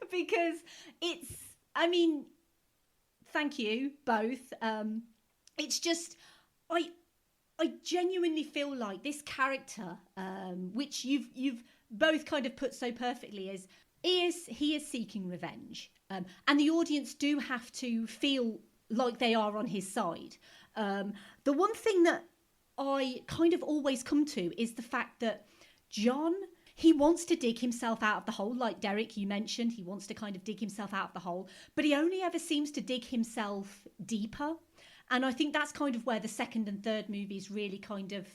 Because thank you both. It's just, I genuinely feel like this character, which you've both kind of put so perfectly, he is seeking revenge, and the audience do have to feel like they are on his side. The one thing that I kind of always come to is the fact that John, he wants to dig himself out of the hole. Like Derek, you mentioned, he wants to kind of dig himself out of the hole, but he only ever seems to dig himself deeper. And I think that's kind of where the second and third movies really kind of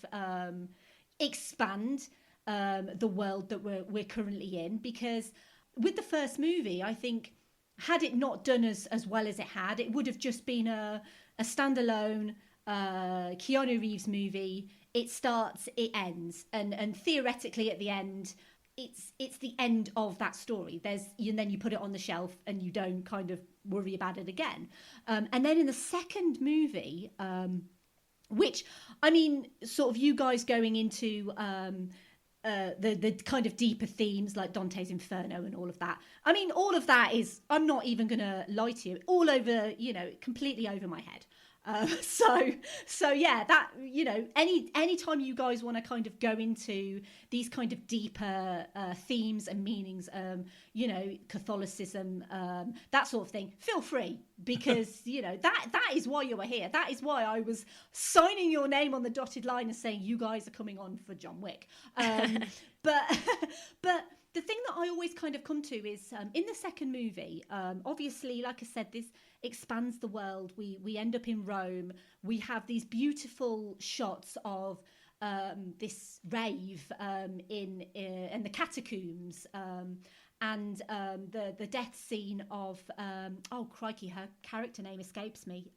expand the world that we're currently in. Because with the first movie, I think, had it not done as well as it had, it would have just been a standalone Keanu Reeves movie. It starts, it ends, and theoretically at the end, it's the end of that story. And then you put it on the shelf and you don't kind of worry about it again. And then in the second movie, which, sort of you guys going into the kind of deeper themes like Dante's Inferno and all of that. All of that is, I'm not even going to lie to you, all over, completely over my head. So yeah, that, any time you guys want to kind of go into these kind of deeper themes and meanings, Catholicism, that sort of thing, feel free, because that is why you are here. That is why I was signing your name on the dotted line and saying you guys are coming on for John Wick. But the thing that I always kind of come to is in the second movie, obviously, like I said, this expands the world. We end up in Rome. We have these beautiful shots of this rave in the catacombs, and the death scene of oh crikey, her character name escapes me.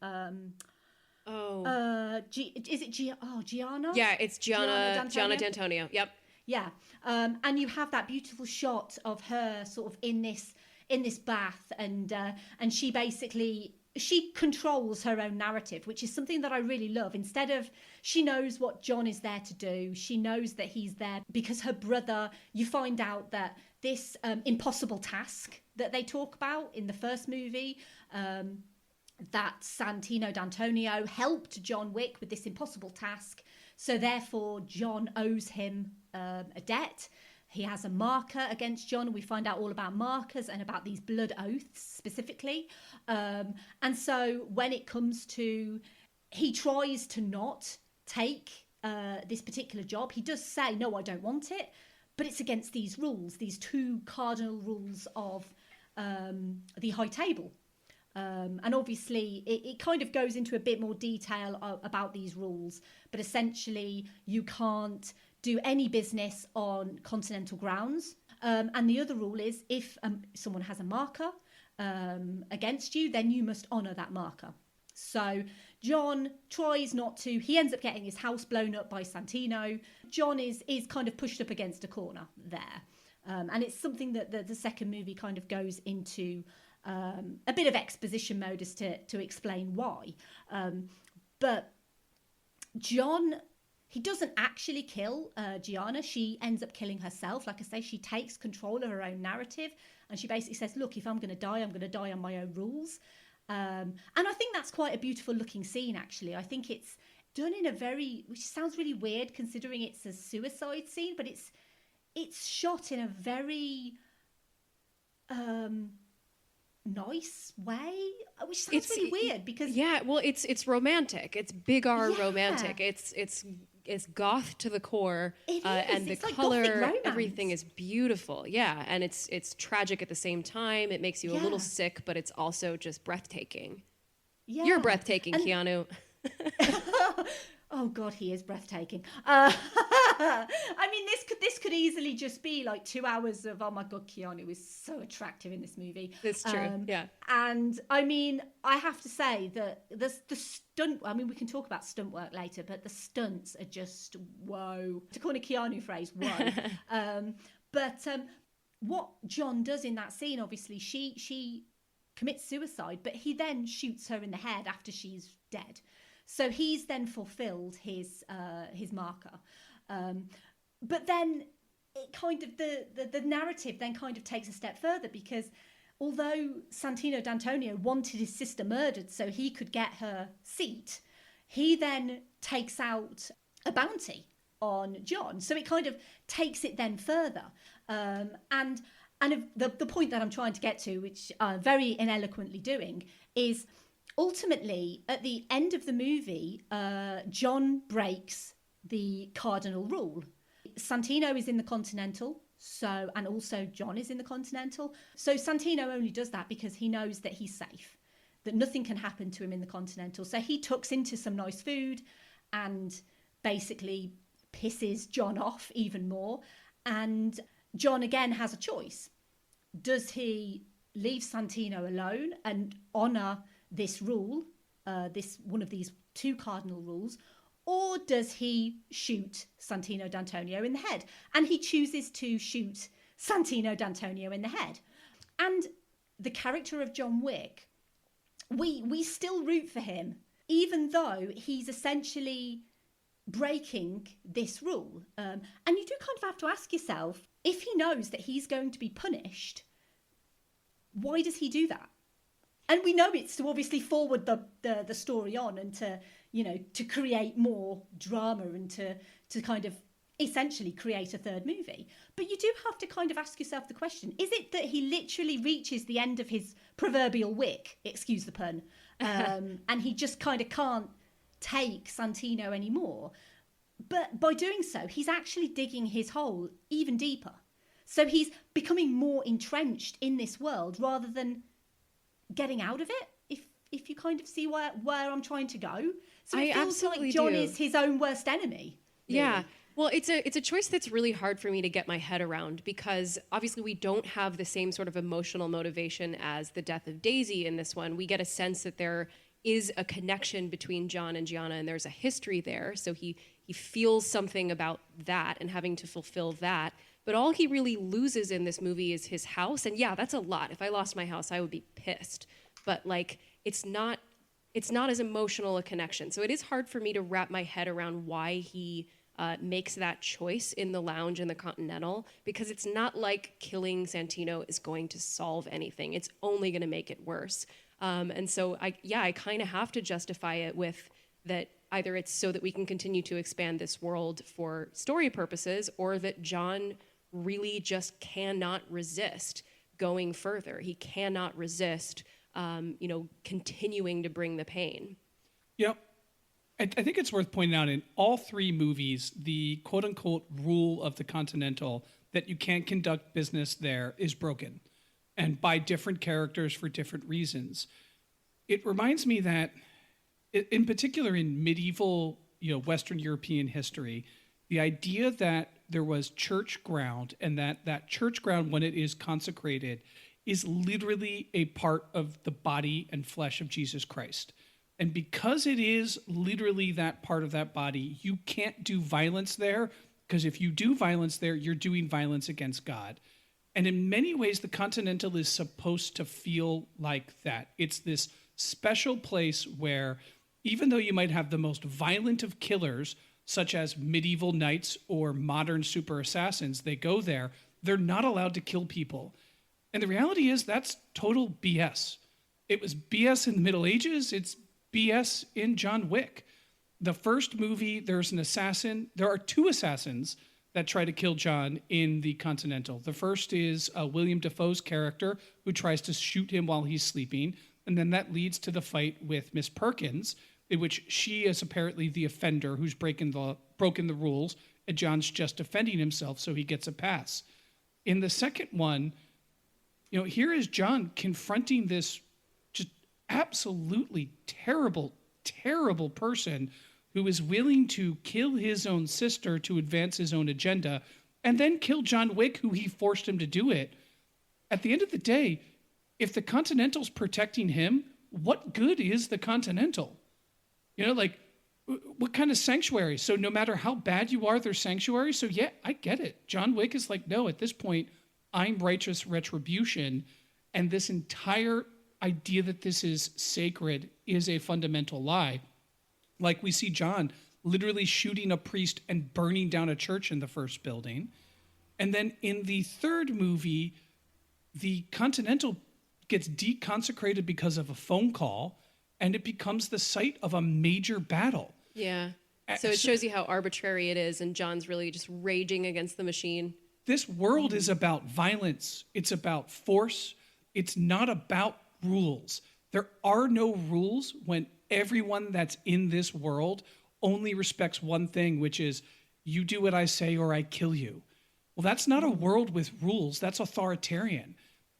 Is it Gianna? Yeah, it's Gianna D'Antonio. Yep. Yeah, and you have that beautiful shot of her sort of in this bath, and she basically, she controls her own narrative, which is something that I really love. Instead of, she knows what John is there to do. She knows that he's there because her brother, you find out that this impossible task that they talk about in the first movie, that Santino D'Antonio helped John Wick with this impossible task. So therefore, John owes him a debt. He has a marker against John. We find out all about markers and about these blood oaths specifically. And so when it comes to, he tries to not take this particular job. He does say, no, I don't want it. But it's against these rules, these two cardinal rules of the high table. And obviously, it kind of goes into a bit more detail about these rules. But essentially, you can't do any business on continental grounds. And the other rule is if someone has a marker against you, then you must honour that marker. So John tries not to. He ends up getting his house blown up by Santino. John is kind of pushed up against a corner there. And it's something that the second movie kind of goes into a bit of exposition mode as to explain why. But John, he doesn't actually kill Gianna. She ends up killing herself. Like I say, she takes control of her own narrative. And she basically says, look, if I'm going to die, I'm going to die on my own rules. And I think that's quite a beautiful looking scene, actually. I think it's done in a very, which sounds really weird considering it's a suicide scene, but it's shot in a very nice way, which sounds really weird because it's romantic. It's big R romantic. It's goth to the core, and the color, everything is beautiful. Yeah, and it's tragic at the same time. It makes you a little sick, but it's also just breathtaking. Yeah. You're breathtaking, Keanu. Oh God, he is breathtaking. I mean, this could easily just be like 2 hours of, oh my God, Keanu is so attractive in this movie. It's true, yeah. And I mean, I have to say that the stunt, I mean, we can talk about stunt work later, but the stunts are just whoa. To coin a Keanu phrase, whoa. But what John does in that scene, obviously, she commits suicide, but he then shoots her in the head after she's dead. So he's then fulfilled his marker. But then it kind of the narrative then kind of takes a step further, because although Santino D'Antonio wanted his sister murdered so he could get her seat, he then takes out a bounty on John. So it kind of takes it then further. And the point that I'm trying to get to, which I'm very ineloquently doing, is ultimately, at the end of the movie, John breaks the cardinal rule. Santino is in the Continental, and also John is in the Continental. So Santino only does that because he knows that he's safe, that nothing can happen to him in the Continental. So he tucks into some nice food and basically pisses John off even more. And John again has a choice. Does he leave Santino alone and honour this rule, this one of these two cardinal rules, or does he shoot Santino D'Antonio in the head? And he chooses to shoot Santino D'Antonio in the head. And the character of John Wick, we still root for him, even though he's essentially breaking this rule. And you do kind of have to ask yourself, if he knows that he's going to be punished, why does he do that? And we know it's to obviously forward the story on and to create more drama and to kind of essentially create a third movie. But you do have to kind of ask yourself the question, is it that he literally reaches the end of his proverbial wick, excuse the pun, and he just kind of can't take Santino anymore? But by doing so, he's actually digging his hole even deeper. So he's becoming more entrenched in this world rather than getting out of it, if you kind of see where I'm trying to go. So it feels like John is his own worst enemy. Really. Yeah. Well, it's a choice that's really hard for me to get my head around, because obviously we don't have the same sort of emotional motivation as the death of Daisy in this one. We get a sense that there is a connection between John and Gianna, and there's a history there. So he feels something about that and having to fulfill that. But all he really loses in this movie is his house. And yeah, that's a lot. If I lost my house, I would be pissed. But like, it's not as emotional a connection. So it is hard for me to wrap my head around why he makes that choice in the lounge in the Continental, because it's not like killing Santino is going to solve anything. It's only going to make it worse. And so I kind of have to justify it with that either it's so that we can continue to expand this world for story purposes, or that John really just cannot resist going further. He cannot resist, continuing to bring the pain. Yep. I think it's worth pointing out in all three movies, the quote-unquote rule of the Continental that you can't conduct business there is broken, and by different characters for different reasons. It reminds me that, in particular in medieval, Western European history, The idea that there was church ground and that church ground, when it is consecrated, is literally a part of the body and flesh of Jesus Christ. And because it is literally that part of that body, you can't do violence there, because if you do violence there, you're doing violence against God. And in many ways, the Continental is supposed to feel like that. It's this special place where, even though you might have the most violent of killers, such as medieval knights or modern super assassins, they go there, they're not allowed to kill people. And the reality is that's total BS. It was BS in the Middle Ages. It's BS in John Wick. The first movie, there's an assassin. There are two assassins that try to kill John in the Continental. The first is William Dafoe's character, who tries to shoot him while he's sleeping. And then that leads to the fight with Miss Perkins, in which she is apparently the offender who's broken the rules, and John's just defending himself, so he gets a pass. In the second one, here is John confronting this just absolutely terrible, terrible person who is willing to kill his own sister to advance his own agenda, and then kill John Wick, who he forced him to do it. At the end of the day, if the Continental's protecting him, what good is the Continental? What kind of sanctuary? So no matter how bad you are, there's sanctuary. So yeah, I get it. John Wick is like, no, at this point, I'm righteous retribution. And this entire idea that this is sacred is a fundamental lie. Like we see John literally shooting a priest and burning down a church in the first building. And then in the third movie, the Continental gets deconsecrated because of a phone call, and it becomes the site of a major battle. Yeah. So it shows you how arbitrary it is, and John's really just raging against the machine. This world is about violence. It's about force. It's not about rules. There are no rules when everyone that's in this world only respects one thing, which is you do what I say or I kill you. Well, that's not a world with rules. That's authoritarian.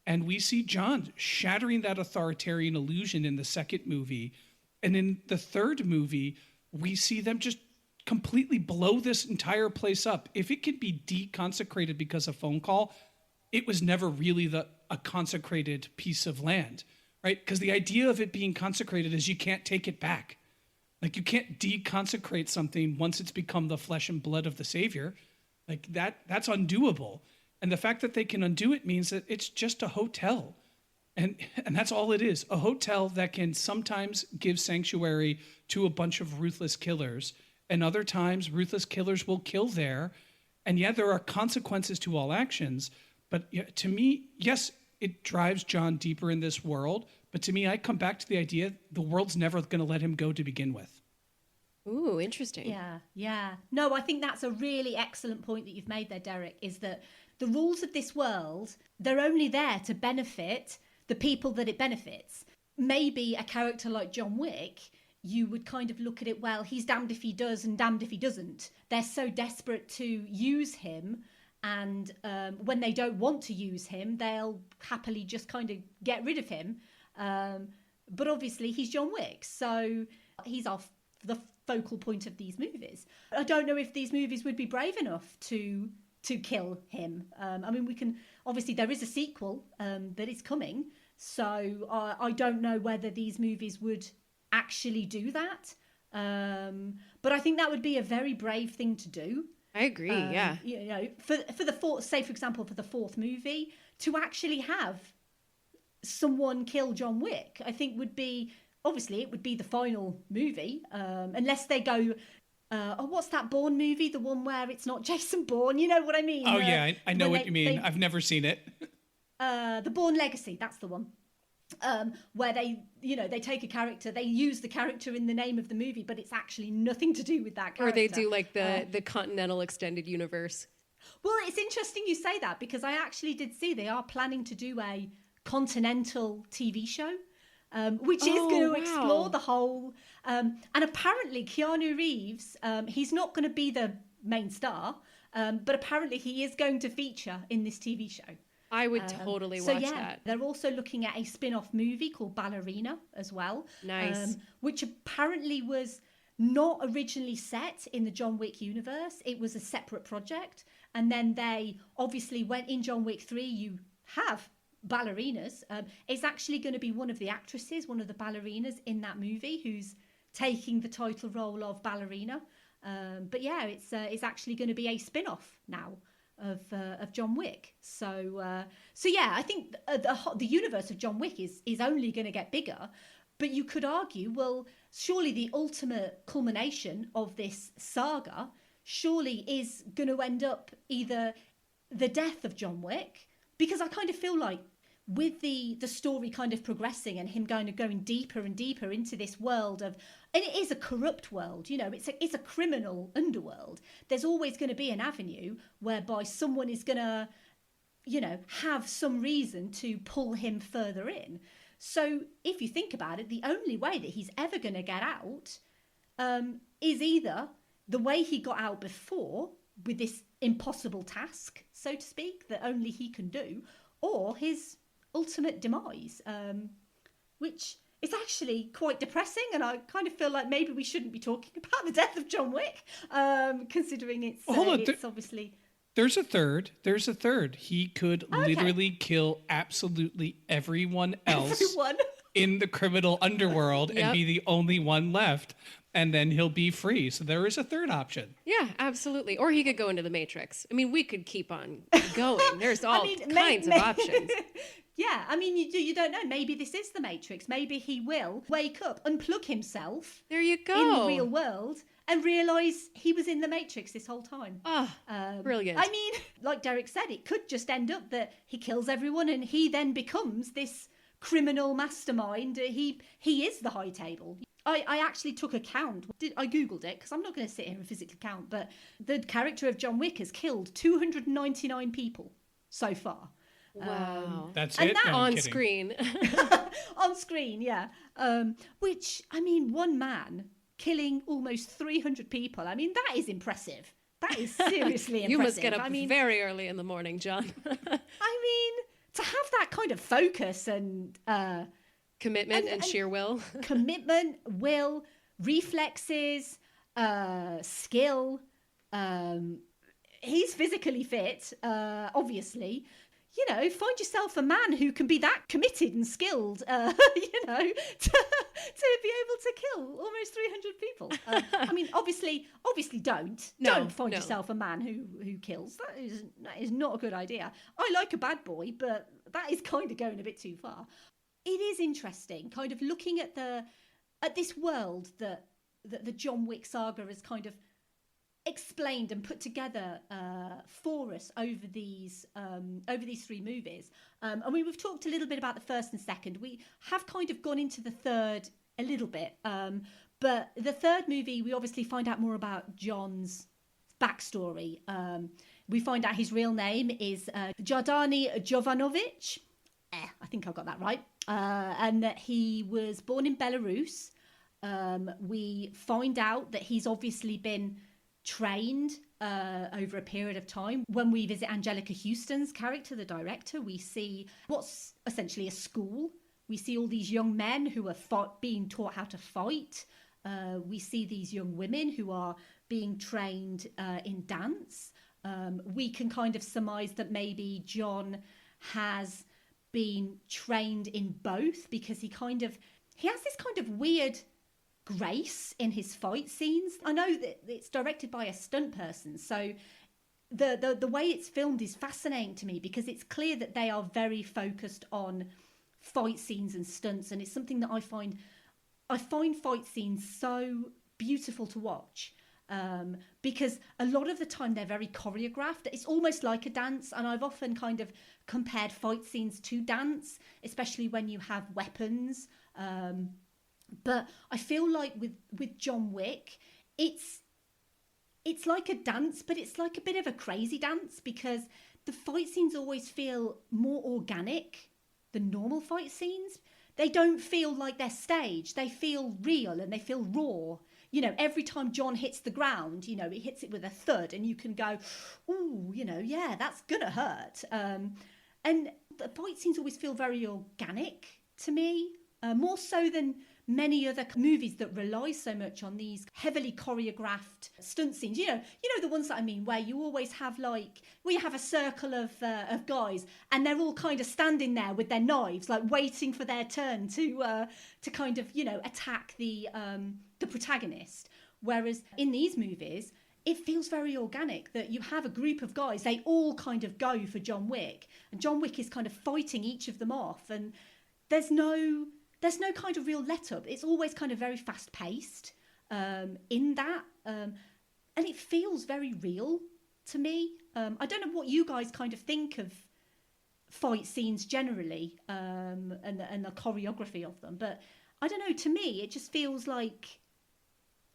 And we see John shattering that authoritarian illusion in the second movie. And in the third movie, we see them just completely blow this entire place up. If it could be deconsecrated because of phone call, it was never really a consecrated piece of land, right? Because the idea of it being consecrated is you can't take it back. Like, you can't deconsecrate something once it's become the flesh and blood of the Savior. Like, that's undoable. And the fact that they can undo it means that it's just a hotel. And that's all it is, a hotel that can sometimes give sanctuary to a bunch of ruthless killers. And other times, ruthless killers will kill there. And yeah, there are consequences to all actions. But to me, yes, it drives John deeper in this world. But to me, I come back to the idea the world's never going to let him go to begin with. Ooh, interesting. Yeah. No, I think that's a really excellent point that you've made there, Derek, is that the rules of this world, they're only there to benefit the people that it benefits. Maybe a character like John Wick, you would kind of look at it, well, he's damned if he does and damned if he doesn't. They're so desperate to use him, and when they don't want to use him, they'll happily just kind of get rid of him. But obviously, he's John Wick, so he's the focal point of these movies. I don't know if these movies would be brave enough to kill him. I mean, we can, obviously there is a sequel that is coming, so I don't know whether these movies would actually do that. But I think that would be a very brave thing to do. I agree, yeah. For the fourth, say for example, for the fourth movie, to actually have someone kill John Wick, I think would be, obviously it would be the final movie, unless they go, what's that Bourne movie? The one where it's not Jason Bourne, you know what I mean? Oh yeah, I know what you mean. I've never seen it. The Bourne Legacy, that's the one. Where they take a character, they use the character in the name of the movie, but it's actually nothing to do with that character. Or they do like the Continental Extended Universe. Well, it's interesting you say that, because I actually did see they are planning to do a Continental TV show, which is going to explore the whole... and apparently Keanu Reeves, he's not going to be the main star, but apparently he is going to feature in this TV show. I would totally watch that. They're also looking at a spin-off movie called Ballerina as well. Nice. Which apparently was not originally set in the John Wick universe. It was a separate project. And then they obviously went in John Wick 3, you have ballerinas. It's actually going to be one of the actresses, one of the ballerinas in that movie, who's taking the title role of ballerina. But yeah, it's actually going to be a spin-off now of John Wick. So yeah, I think the universe of John Wick is only going to get bigger. But you could argue, well, surely the ultimate culmination of this saga surely is going to end up either the death of John Wick, because I kind of feel like with the story kind of progressing and him going deeper and deeper into this world of, and it is a corrupt world, you know, it's a criminal underworld. There's always going to be an avenue whereby someone is going to, you know, have some reason to pull him further in. So if you think about it, the only way that he's ever going to get out is either the way he got out before, with this impossible task, so to speak, that only he can do, or his ultimate demise, which is actually quite depressing. And I kind of feel like maybe we shouldn't be talking about the death of John Wick, considering it's obviously... There's a third. He could literally kill absolutely everyone else in the criminal underworld and be the only one left. And then he'll be free. So there is a third option. Yeah, absolutely. Or he could go into the Matrix. I mean, we could keep on going. There's all kinds of options. Yeah, I mean, you don't know. Maybe this is the Matrix. Maybe he will wake up, unplug himself. There you go. In the real world, and realise he was in the Matrix this whole time. Oh, brilliant. I mean, like Derek said, it could just end up that he kills everyone and he then becomes this criminal mastermind. He is the high table. I actually took a count. I Googled it because I'm not going to sit here and physically count, but the character of John Wick has killed 299 people so far. Wow. That's and it? that, No, on screen. On screen, yeah. Which, I mean, one man killing almost 300 people. I mean, that is impressive. That is seriously impressive. You must get up very early in the morning, John. I mean, to have that kind of focus and... commitment and sheer will. Commitment, will, reflexes, skill. He's physically fit, obviously. You know, find yourself a man who can be that committed and skilled, you know, to be able to kill almost 300 people. I mean, obviously don't find yourself a man who kills. That is not a good idea. I like a bad boy, but that is kind of going a bit too far. It is interesting, kind of looking at this world that the John Wick saga has kind of explained and put together for us over these 3 movies. And we've talked a little bit about the first and second. We have kind of gone into the third a little bit, but the third movie we obviously find out more about John's backstory. We find out his real name is Jardani Jovonovich. I think I got that right. And that he was born in Belarus. We find out that he's obviously been trained over a period of time. When we visit Angelica Houston's character, the director, we see what's essentially a school. We see all these young men who are being taught how to fight. We see these young women who are being trained in dance. We can kind of surmise that maybe John has been trained in both, because he has this kind of weird grace in his fight scenes. I know that it's directed by a stunt person, so the way it's filmed is fascinating to me, because it's clear that they are very focused on fight scenes and stunts, and it's something that I find fight scenes so beautiful to watch. Because a lot of the time they're very choreographed. It's almost like a dance, and I've often kind of compared fight scenes to dance, especially when you have weapons. But I feel like with John Wick, it's like a dance, but it's like a bit of a crazy dance, because the fight scenes always feel more organic than normal fight scenes. They don't feel like they're staged. They feel real and they feel raw. You know, every time John hits the ground, you know, he hits it with a thud, and you can go, ooh, you know, yeah, that's gonna hurt. And the fight scenes always feel very organic to me. more so than many other movies that rely so much on these heavily choreographed stunt scenes. You know the ones that I mean, where you always have where you have a circle of guys, and they're all kind of standing there with their knives, like waiting for their turn to kind of attack the protagonist. Whereas in these movies, it feels very organic that you have a group of guys, they all kind of go for John Wick, and John Wick is kind of fighting each of them off, and there's no kind of real let up. It's always kind of very fast paced in that, and it feels very real to me. I don't know what you guys kind of think of fight scenes generally, and the choreography of them, but I don't know, to me it just feels like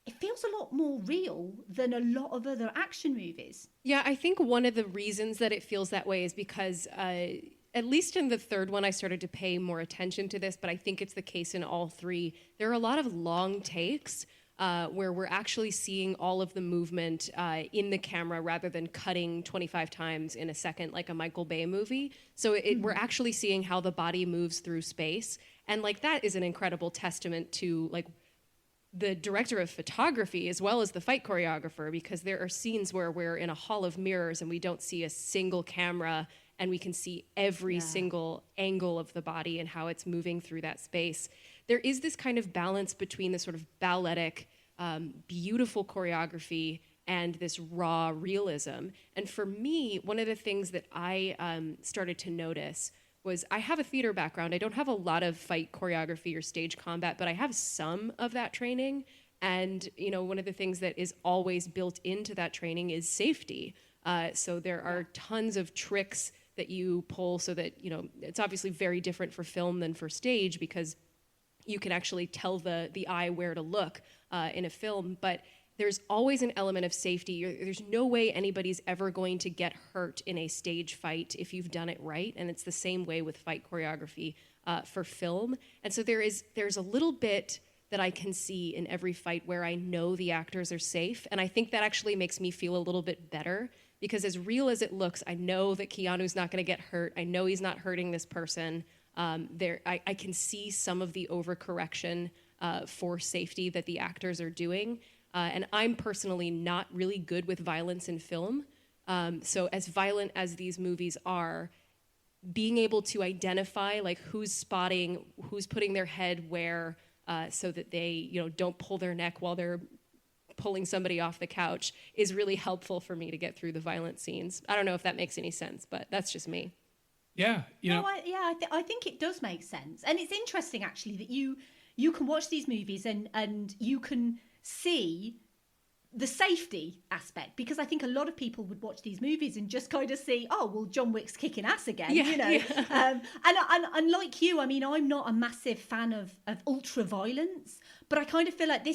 it feels a lot more real than a lot of other action movies. Yeah, I think one of the reasons that it feels that way is because at least in the third one, I started to pay more attention to this, but I think it's the case in all three. There are a lot of long takes where we're actually seeing all of the movement in the camera rather than cutting 25 times in a second like a Michael Bay movie. So we're actually seeing how the body moves through space. And that is an incredible testament to the director of photography as well as the fight choreographer, because there are scenes where we're in a hall of mirrors and we don't see a single camera, and we can see every single angle of the body and how it's moving through that space. There is this kind of balance between the sort of balletic, beautiful choreography and this raw realism. And for me, one of the things that I started to notice was I have a theater background. I don't have a lot of fight choreography or stage combat, but I have some of that training. And, one of the things that is always built into that training is safety. So there are tons of tricks that you pull so that, it's obviously very different for film than for stage, because you can actually tell the eye where to look in a film, but there's always an element of safety. There's no way anybody's ever going to get hurt in a stage fight if you've done it right, and it's the same way with fight choreography for film. And so there's a little bit that I can see in every fight where I know the actors are safe, and I think that actually makes me feel a little bit better, because as real as it looks, I know that Keanu's not going to get hurt. I know he's not hurting this person. I can see some of the overcorrection for safety that the actors are doing. And I'm personally not really good with violence in film. So as violent as these movies are, being able to identify who's spotting, who's putting their head where, so that they don't pull their neck while they're pulling somebody off the couch, is really helpful for me to get through the violent scenes. I don't know if that makes any sense, but that's just me. Yeah, I think it does make sense, and it's interesting actually that you can watch these movies and you can see the safety aspect, because I think a lot of people would watch these movies and just kind of see, oh well, John Wick's kicking ass again, and like you, I mean, I'm not a massive fan of ultra violence, but I kind of feel like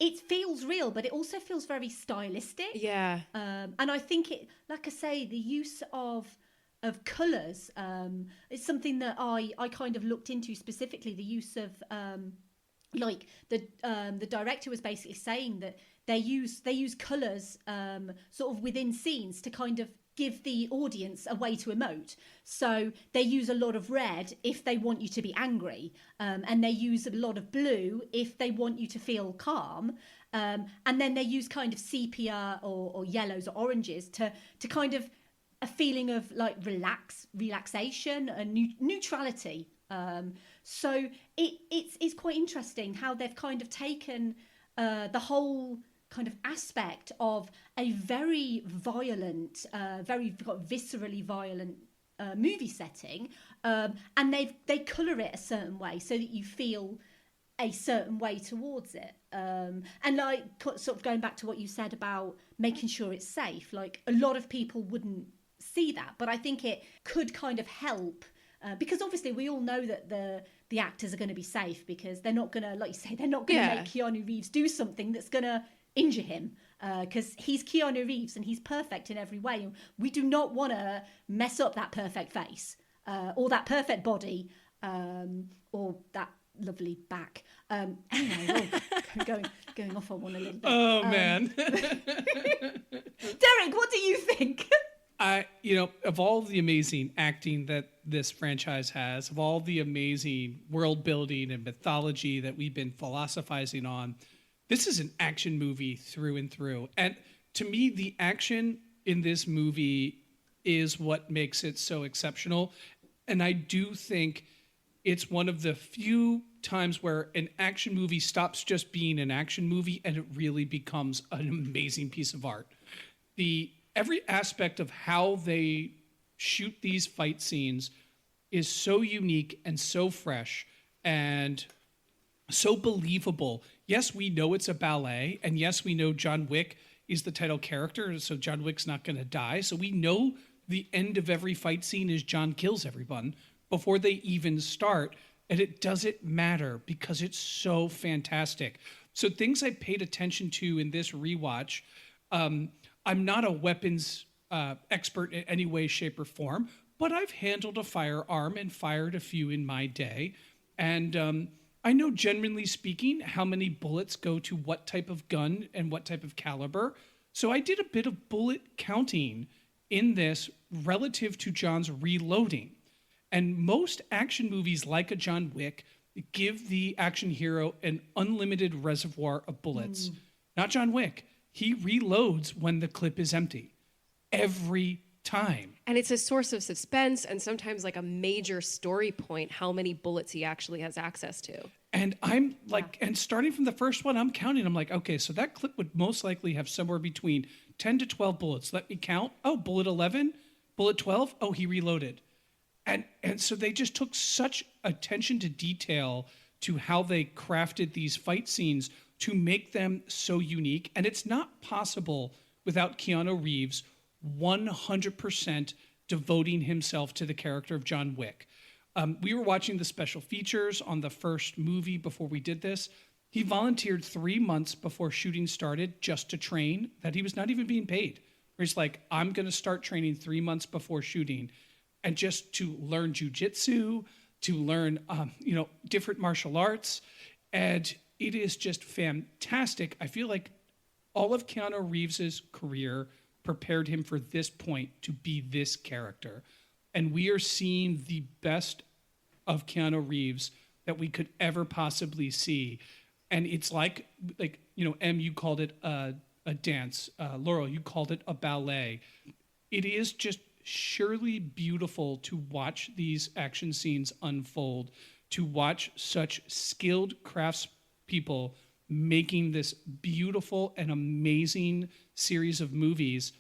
it feels real, but it also feels very stylistic. And I think it, like I say, the use of colours is something that I kind of looked into specifically. The use of the director was basically saying that they use colours sort of within scenes to kind of give the audience a way to emote. So they use a lot of red if they want you to be angry, and they use a lot of blue if they want you to feel calm, and then they use kind of sepia or yellows or oranges to kind of a feeling of relaxation and neutrality. So it's quite interesting how they've kind of taken the whole kind of aspect of a very violent, very viscerally violent movie setting, and they colour it a certain way so that you feel a certain way towards it. And sort of going back to what you said about making sure it's safe, a lot of people wouldn't see that, but I think it could kind of help, because obviously we all know that the actors are going to be safe, because they're not going to, like you say, they're not going to make Keanu Reeves do something that's going to injure him, because he's Keanu Reeves and he's perfect in every way, and we do not want to mess up that perfect face, or that perfect body, or that lovely back. Anyway, going off on one a little bit. Oh man. Derek, what do you think? of all the amazing acting that this franchise has, of all the amazing world building and mythology that we've been philosophizing on, this is an action movie through and through. And to me, the action in this movie is what makes it so exceptional. And I do think it's one of the few times where an action movie stops just being an action movie and it really becomes an amazing piece of art. Every aspect of how they shoot these fight scenes is so unique and so fresh and so believable. Yes, we know it's a ballet, and yes, we know John Wick is the title character, so John Wick's not going to die. So we know the end of every fight scene is John kills everyone before they even start, and it doesn't matter because it's so fantastic. So things I paid attention to in this rewatch, I'm not a weapons expert in any way, shape, or form, but I've handled a firearm and fired a few in my day. And I know, generally speaking, how many bullets go to what type of gun and what type of caliber. So I did a bit of bullet counting in this relative to John's reloading. And most action movies, like a John Wick, give the action hero an unlimited reservoir of bullets. Not John Wick. He reloads when the clip is empty. Every time. And it's a source of suspense and sometimes like a major story point, how many bullets he actually has access to. And I'm like, and starting from the first one, I'm counting. I'm like, okay, so that clip would most likely have somewhere between 10 to 12 bullets. Let me count. Oh, bullet 11, bullet 12. Oh, he reloaded. And so they just took such attention to detail to how they crafted these fight scenes to make them so unique. And it's not possible without Keanu Reeves 100% devoting himself to the character of John Wick. We were watching the special features on the first movie before we did this. He volunteered 3 months before shooting started just to train, that he was not even being paid. Where he's like, I'm going to start training 3 months before shooting, and just to learn jujitsu, to learn, different martial arts. And it is just fantastic. I feel like all of Keanu Reeves's career prepared him for this point to be this character. And we are seeing the best of Keanu Reeves that we could ever possibly see. And it's like Em, you called it a dance. Laurel, you called it a ballet. It is just surely beautiful to watch these action scenes unfold, to watch such skilled craftspeople making this beautiful and amazing series of movies.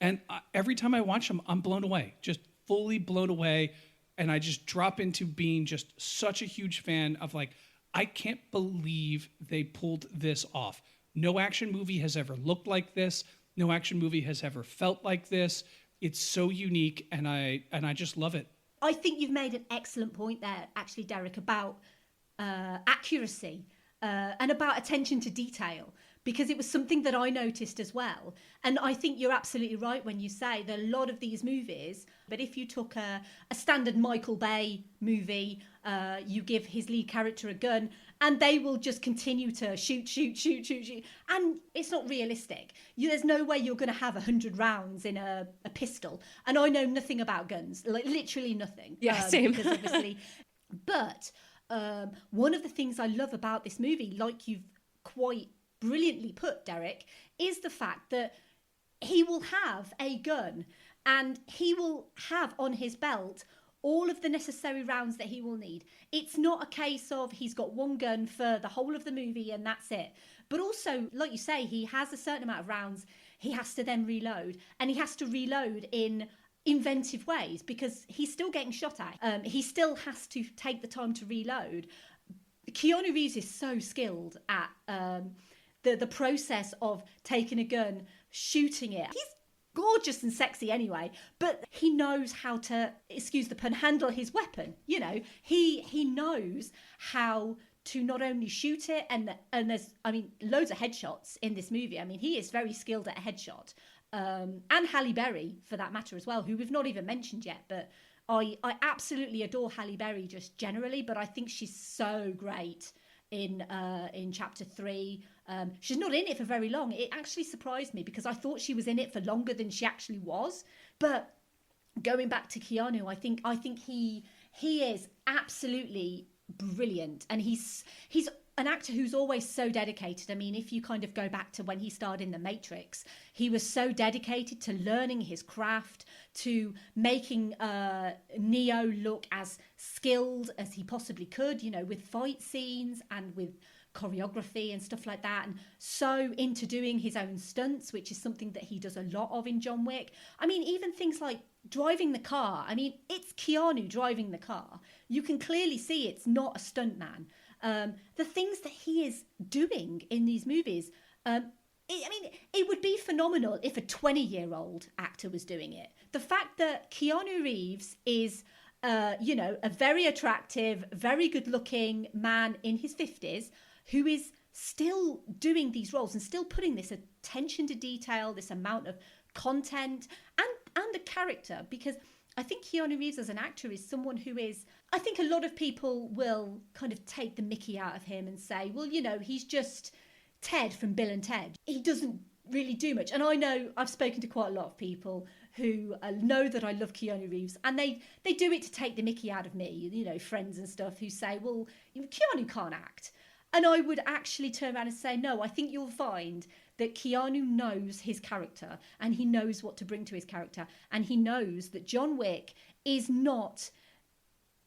And every time I watch them, I'm blown away, just fully blown away. And I just drop into being just such a huge fan of like, I can't believe they pulled this off. No action movie has ever looked like this. No action movie has ever felt like this. It's so unique, and I just love it. I think you've made an excellent point there, actually, Derek, about accuracy and about attention to detail, because it was something that I noticed as well. And I think you're absolutely right when you say that a lot of these movies, but if you took a standard Michael Bay movie, you give his lead character a gun, and they will just continue to shoot. And it's not realistic. There's no way you're going to have 100 rounds in a pistol. And I know nothing about guns, like literally nothing. Yeah, same. Because obviously, but one of the things I love about this movie, like you've quite brilliantly put, Derek, is the fact that he will have a gun and he will have on his belt all of the necessary rounds that he will need. It's not a case of he's got one gun for the whole of the movie and that's it. But also, like you say, he has a certain amount of rounds. He has to then reload, and he has to reload in inventive ways because he's still getting shot at. He still has to take the time to reload. Keanu Reeves is so skilled at the process of taking a gun, shooting it. He's gorgeous and sexy anyway, but he knows how to, excuse the pun, handle his weapon. He knows how to not only shoot it, and there's, loads of headshots in this movie. He is very skilled at a headshot. And Halle Berry, for that matter, as well, who we've not even mentioned yet, but I absolutely adore Halle Berry just generally, but I think she's so great in chapter 3. She's not in it for very long. It actually surprised me because I thought she was in it for longer than she actually was. But going back to Keanu, I think he is absolutely brilliant, and he's an actor who's always so dedicated. I mean, if you kind of go back to when he starred in The Matrix, he was so dedicated to learning his craft, to making Neo look as skilled as he possibly could, you know, with fight scenes and with choreography and stuff like that, and so into doing his own stunts, which is something that he does a lot of in John Wick. I mean, even things like driving the car. I mean, it's Keanu driving the car. You can clearly see it's not a stuntman. The things that he is doing in these movies, it would be phenomenal if a 20-year-old actor was doing it. The fact that Keanu Reeves is, a very attractive, very good-looking man in his 50s who is still doing these roles and still putting this attention to detail, this amount of content and the character, because I think Keanu Reeves as an actor is someone who is, I think a lot of people will kind of take the mickey out of him and say, well, you know, he's just Ted from Bill and Ted. He doesn't really do much. And I know I've spoken to quite a lot of people who know that I love Keanu Reeves, and they do it to take the mickey out of me, you know, friends and stuff who say, well, you know, Keanu can't act. And I would actually turn around and say, no, I think you'll find that Keanu knows his character and he knows what to bring to his character. And he knows that John Wick is not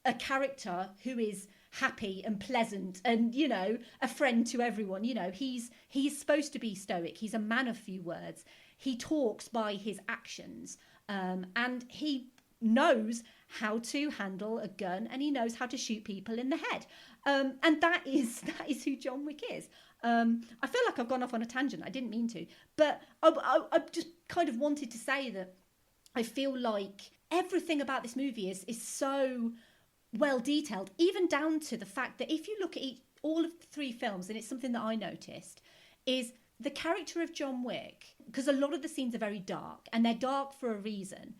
a character who is happy and pleasant and, you know, a friend to everyone. You know, he's supposed to be stoic. He's a man of few words. He talks by his actions, and he knows how to handle a gun, and he knows how to shoot people in the head. And that is who John Wick is. I feel like I've gone off on a tangent. I didn't mean to, but I just kind of wanted to say that I feel like everything about this movie is so well detailed, even down to the fact that if you look at all of the 3 films, and it's something that I noticed, is the character of John Wick, because a lot of the scenes are very dark, and they're dark for a reason,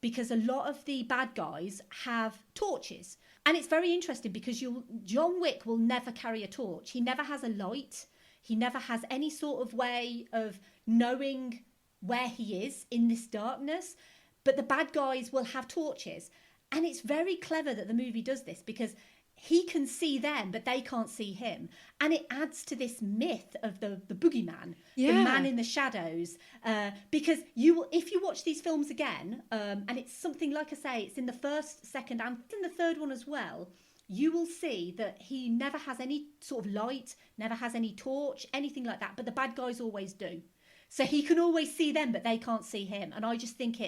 because a lot of the bad guys have torches. And it's very interesting because John Wick will never carry a torch. He never has a light. He never has any sort of way of knowing where he is in this darkness. But the bad guys will have torches. And it's very clever that the movie does this because he can see them, but they can't see him. And it adds to this myth of the boogeyman, the man in the shadows. Because if you watch these films again, and it's something, like I say, it's in the first, second, and in the third one as well, you will see that he never has any sort of light, never has any torch, anything like that. But the bad guys always do. So he can always see them, but they can't see him. And I just think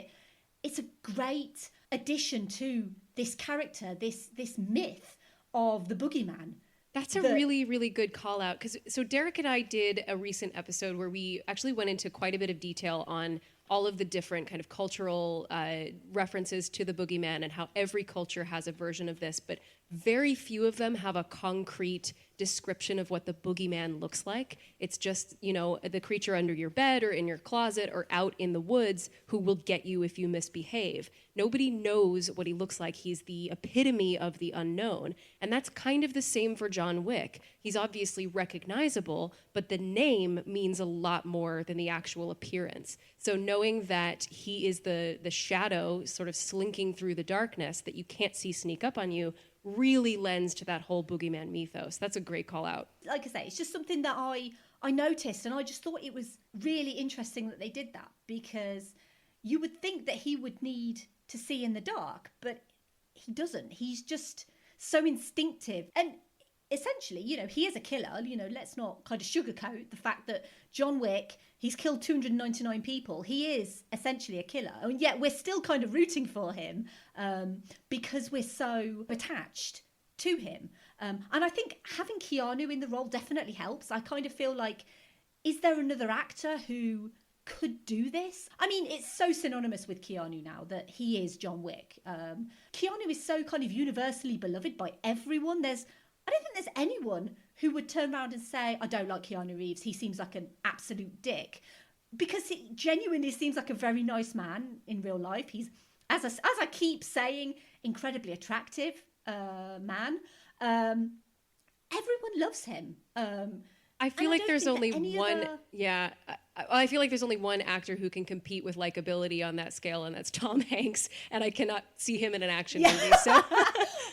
it's a great addition to this character, this myth of the boogeyman. That's a really, really good call out. So Derek and I did a recent episode where we actually went into quite a bit of detail on all of the different kind of cultural references to the boogeyman and how every culture has a version of this, but very few of them have a concrete description of what the boogeyman looks like. It's just, you know, the creature under your bed or in your closet or out in the woods who will get you if you misbehave. Nobody knows what he looks like. He's the epitome of the unknown. And that's kind of the same for John Wick. He's obviously recognizable, but the name means a lot more than the actual appearance. So knowing that he is the shadow sort of slinking through the darkness that you can't see sneak up on you really lends to that whole boogeyman mythos. That's a great call out. Like I say, it's just something that I noticed, and I just thought it was really interesting that they did that, because you would think that he would need to see in the dark, but he doesn't. He's just so instinctive. And essentially, you know, he is a killer. You know, let's not kind of sugarcoat the fact that John Wick, he's killed 299 people. He is essentially a killer. And yet we're still kind of rooting for him because we're so attached to him. And I think having Keanu in the role definitely helps. I kind of feel like, is there another actor who could do this? I mean, it's so synonymous with Keanu now that he is John Wick. Keanu is so kind of universally beloved by everyone. I don't think there's anyone who would turn around and say, I don't like Keanu Reeves, he seems like an absolute dick. Because he genuinely seems like a very nice man in real life. He's, as I keep saying, incredibly attractive man. everyone loves him. I feel and like don't there's think only that any one. other- Yeah, I feel like there's only one actor who can compete with likability on that scale, and that's Tom Hanks. And I cannot see him in an action movie. So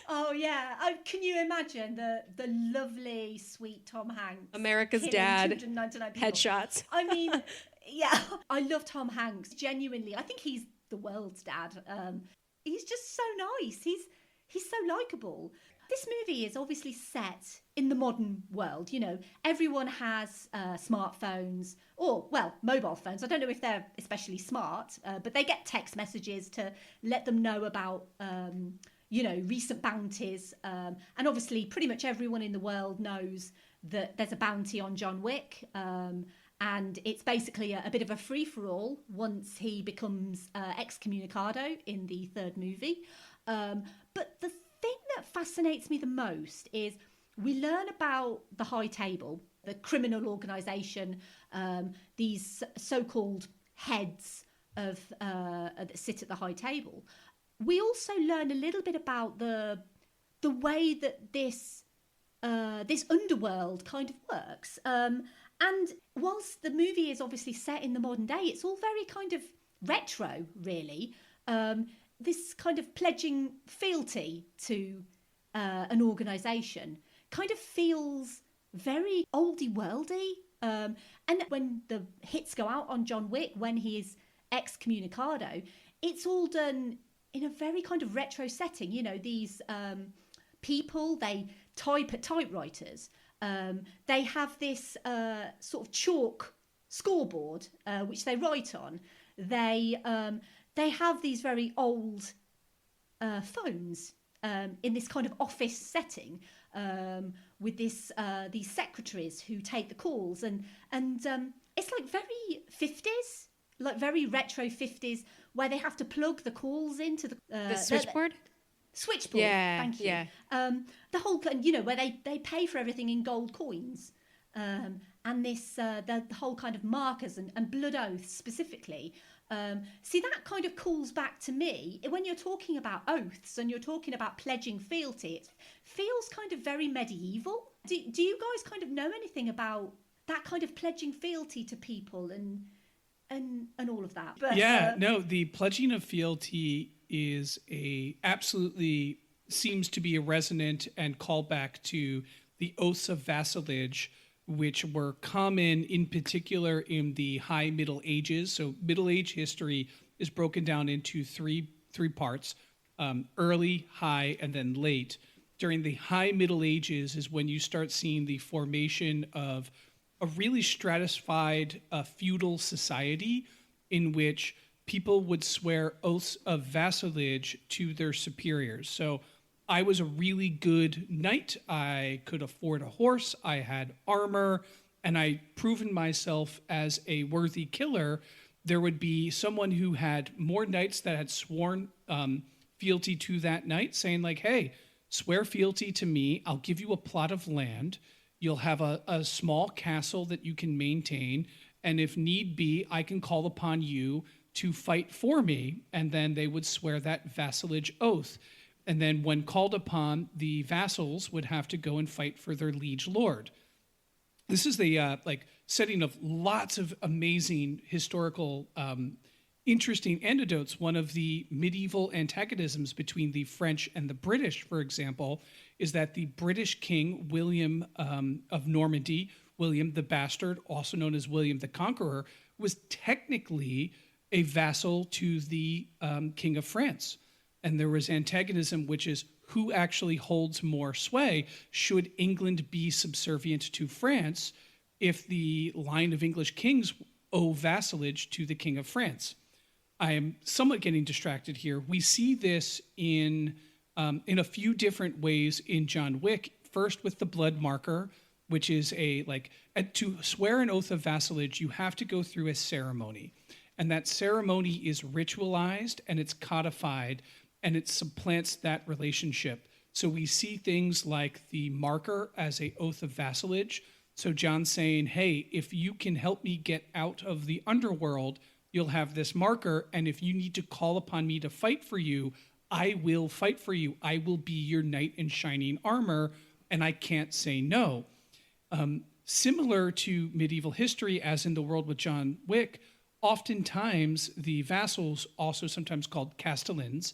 Oh yeah, can you imagine the lovely, sweet Tom Hanks, America's killing Dad, 299 people? headshots. I mean, yeah, I love Tom Hanks genuinely. I think he's the world's dad. He's just so nice. He's so likable. This movie is obviously set in the modern world. You know, everyone has smartphones or, well, mobile phones. I don't know if they're especially smart, but they get text messages to let them know about, recent bounties. And obviously, pretty much everyone in the world knows that there's a bounty on John Wick. And it's basically a bit of a free-for-all once he becomes excommunicado in the third movie. But the thing that fascinates me the most is we learn about the High Table, the criminal organisation, these so-called heads of that sit at the High Table. We also learn a little bit about the way that this underworld kind of works. And whilst the movie is obviously set in the modern day, it's all very kind of retro, really. This kind of pledging fealty to an organisation kind of feels very oldie worldy. And when the hits go out on John Wick, when he is excommunicado, it's all done in a very kind of retro setting. You know, these people, they type at typewriters. They have this sort of chalk scoreboard which they write on. They have these very old phones in this kind of office setting with these secretaries who take the calls, and it's like very 50s, like very retro 50s, where they have to plug the calls into the switchboard. Switchboard, yeah, thank you. Yeah. The whole, where they pay for everything in gold coins, and this the whole kind of markers and blood oaths specifically. See, that kind of calls back to me when you're talking about oaths and you're talking about pledging fealty. It feels kind of very medieval. Do you guys kind of know anything about that kind of pledging fealty to people and all of that? But, no, the pledging of fealty is absolutely seems to be a resonant and callback to the oaths of vassalage, which were common in particular in the High Middle Ages. So Middle Age history is broken down into three parts, early, high, and then late. During the High Middle Ages is when you start seeing the formation of a really stratified feudal society in which people would swear oaths of vassalage to their superiors. So I was a really good knight. I could afford a horse. I had armor, and I'd proven myself as a worthy killer. There would be someone who had more knights that had sworn fealty to that knight, saying like, hey, swear fealty to me. I'll give you a plot of land. You'll have a small castle that you can maintain. And if need be, I can call upon you to fight for me. And then they would swear that vassalage oath. And then when called upon, the vassals would have to go and fight for their liege lord. This is the setting of lots of amazing historical, interesting anecdotes. One of the medieval antagonisms between the French and the British, for example, is that the British king, William of Normandy, William the Bastard, also known as William the Conqueror, was technically a vassal to the King of France. And there was antagonism, which is who actually holds more sway. Should England be subservient to France if the line of English kings owe vassalage to the King of France? I am somewhat getting distracted here. We see this in a few different ways in John Wick. First, with the blood marker, which is to swear an oath of vassalage, you have to go through a ceremony. And that ceremony is ritualized and it's codified, and it supplants that relationship. So we see things like the marker as a oath of vassalage. So John's saying, hey, if you can help me get out of the underworld, you'll have this marker. And if you need to call upon me to fight for you, I will fight for you. I will be your knight in shining armor. and I can't say no. Similar to medieval history, as in the world with John Wick, oftentimes the vassals, also sometimes called castellans,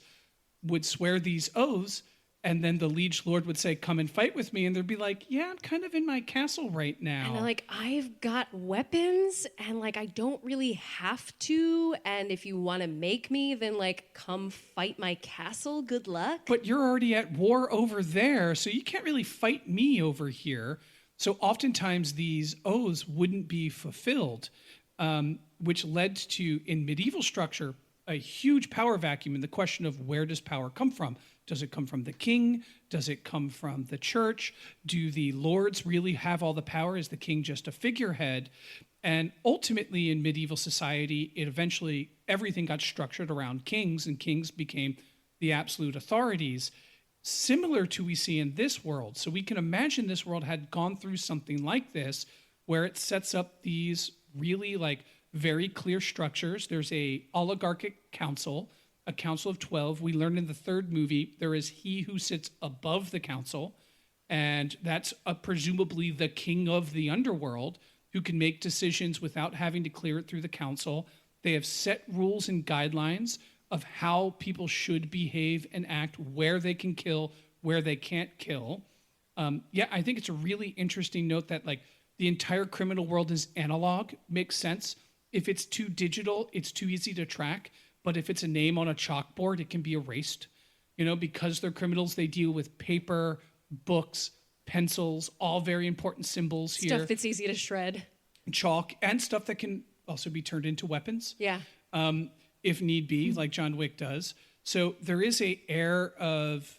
would swear these oaths, and then the liege lord would say, come and fight with me, and they'd be like, yeah, I'm kind of in my castle right now. And they're like, I've got weapons, and like I don't really have to, and if you want to make me, then like come fight my castle, good luck. But you're already at war over there, so you can't really fight me over here. So oftentimes these oaths wouldn't be fulfilled, which led to, in medieval structure, a huge power vacuum in the question of where does power come from? Does it come from the king? Does it come from the church? Do the lords really have all the power? Is the king just a figurehead? And ultimately in medieval society, everything got structured around kings, and kings became the absolute authorities, similar to we see in this world. So we can imagine this world had gone through something like this, where it sets up these really like very clear structures. There's a oligarchic council, a council of 12. We learn in the third movie, there is he who sits above the council, and that's presumably the king of the underworld, who can make decisions without having to clear it through the council. They have set rules and guidelines of how people should behave and act, where they can kill, where they can't kill. I think it's a really interesting note that like the entire criminal world is analog. Makes sense. If it's too digital, it's too easy to track. But if it's a name on a chalkboard, it can be erased. Because they're criminals, they deal with paper, books, pencils, all very important symbols here. Stuff that's easy to shred. Chalk, and stuff that can also be turned into weapons. Yeah. If need be, like John Wick does. So there is a air of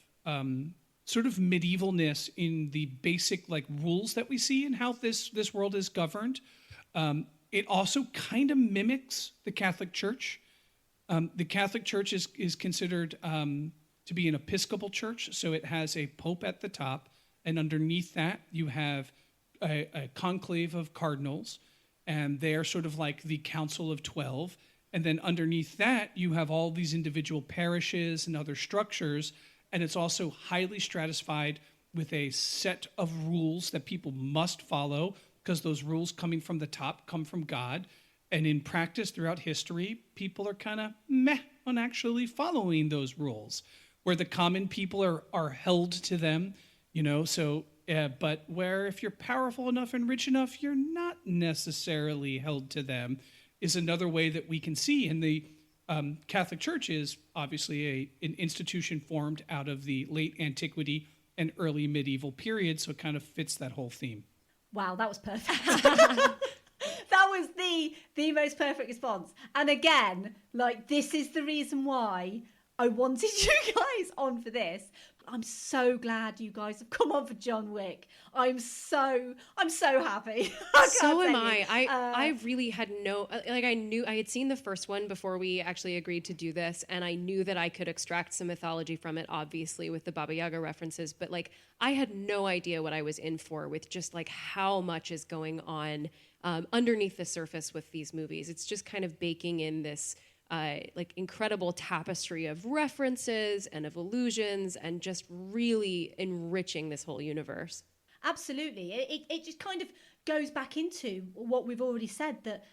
sort of medievalness in the basic like rules that we see and how this world is governed. It also kind of mimics the Catholic Church. The Catholic Church is considered to be an Episcopal church, so it has a pope at the top, and underneath that you have a conclave of cardinals, and they are sort of like the Council of 12. And then underneath that, you have all these individual parishes and other structures, and it's also highly stratified with a set of rules that people must follow, because those rules coming from the top come from God. And in practice throughout history, people are kind of meh on actually following those rules, where the common people are held to them, but where if you're powerful enough and rich enough, you're not necessarily held to them, is another way that we can see. And the Catholic Church is obviously an institution formed out of the late antiquity and early medieval period, so it kind of fits that whole theme. Wow, that was perfect. That was the most perfect response. And again, like, this is the reason why I wanted you guys on for this. I'm so glad you guys have come on for John Wick. I'm so happy. So am I. I really had I had seen the first one before we actually agreed to do this, and I knew that I could extract some mythology from it, obviously with the Baba Yaga references, but like I had no idea what I was in for with just like how much is going on underneath the surface with these movies. It's just kind of baking in this like incredible tapestry of references and of illusions, and just really enriching this whole universe. Absolutely. It just kind of goes back into what we've already said, that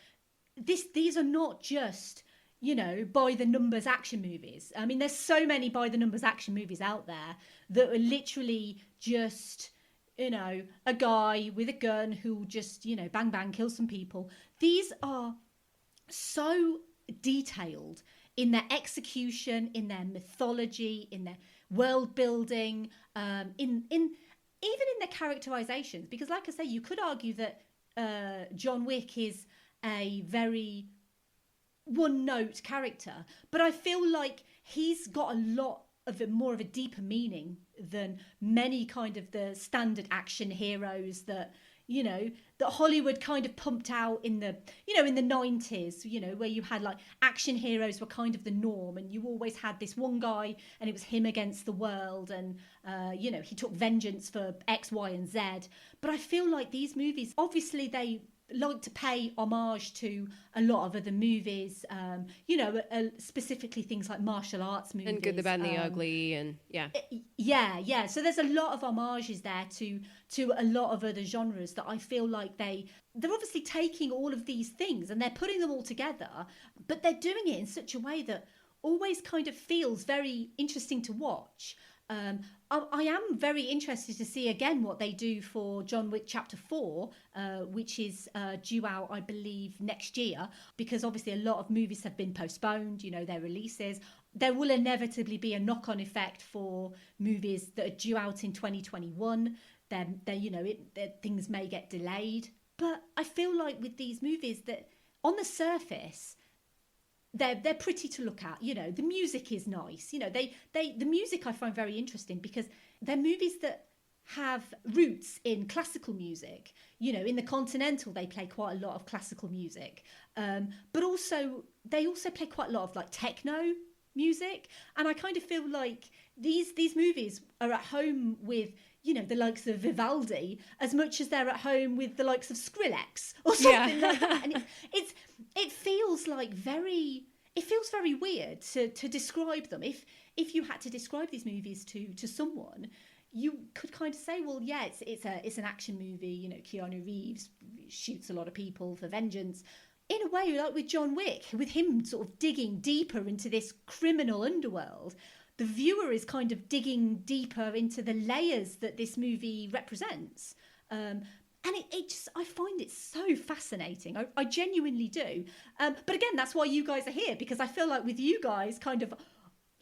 these are not just, by the numbers action movies. I mean, there's so many by the numbers action movies out there that are literally just, a guy with a gun who will just, bang, bang, kill some people. These are so detailed in their execution, in their mythology, in their world building, even in their characterizations. Because like I say, you could argue that John Wick is a very one-note character, but I feel like he's got a lot of more of a deeper meaning than many kind of the standard action heroes that that Hollywood kind of pumped out in the, in the 90s, where you had like action heroes were kind of the norm, and you always had this one guy and it was him against the world, and, he took vengeance for X, Y, and Z. But I feel like these movies, obviously they like to pay homage to a lot of other movies, you know, specifically things like martial arts movies. And Good, the Bad, and the Ugly, and yeah. Yeah. So there's a lot of homages there to a lot of other genres that I feel like they're obviously taking all of these things and they're putting them all together, but they're doing it in such a way that always kind of feels very interesting to watch. I am very interested to see again what they do for John Wick Chapter 4, which is due out, I believe, next year, because obviously a lot of movies have been postponed, you know, their releases. There will inevitably be a knock-on effect for movies that are due out in 2021. Then you know, things may get delayed. But I feel like with these movies that on the surface, they're pretty to look at. You know, the music is nice. You know, the music I find very interesting because they're movies that have roots in classical music. You know, in the Continental they play quite a lot of classical music, but also they also play quite a lot of like techno music. And I kind of feel like these movies are at home with, you know, the likes of Vivaldi as much as they're at home with the likes of Skrillex or something like that. And it feels like very weird to describe them. If you had to describe these movies to someone, you could kind of say, well, yeah, it's an action movie. You know, Keanu Reeves shoots a lot of people for vengeance. In a way, like with John Wick, with him sort of digging deeper into this criminal underworld, the viewer is kind of digging deeper into the layers that this movie represents. And I find it so fascinating. I genuinely do. But again, that's why you guys are here, because I feel like with you guys kind of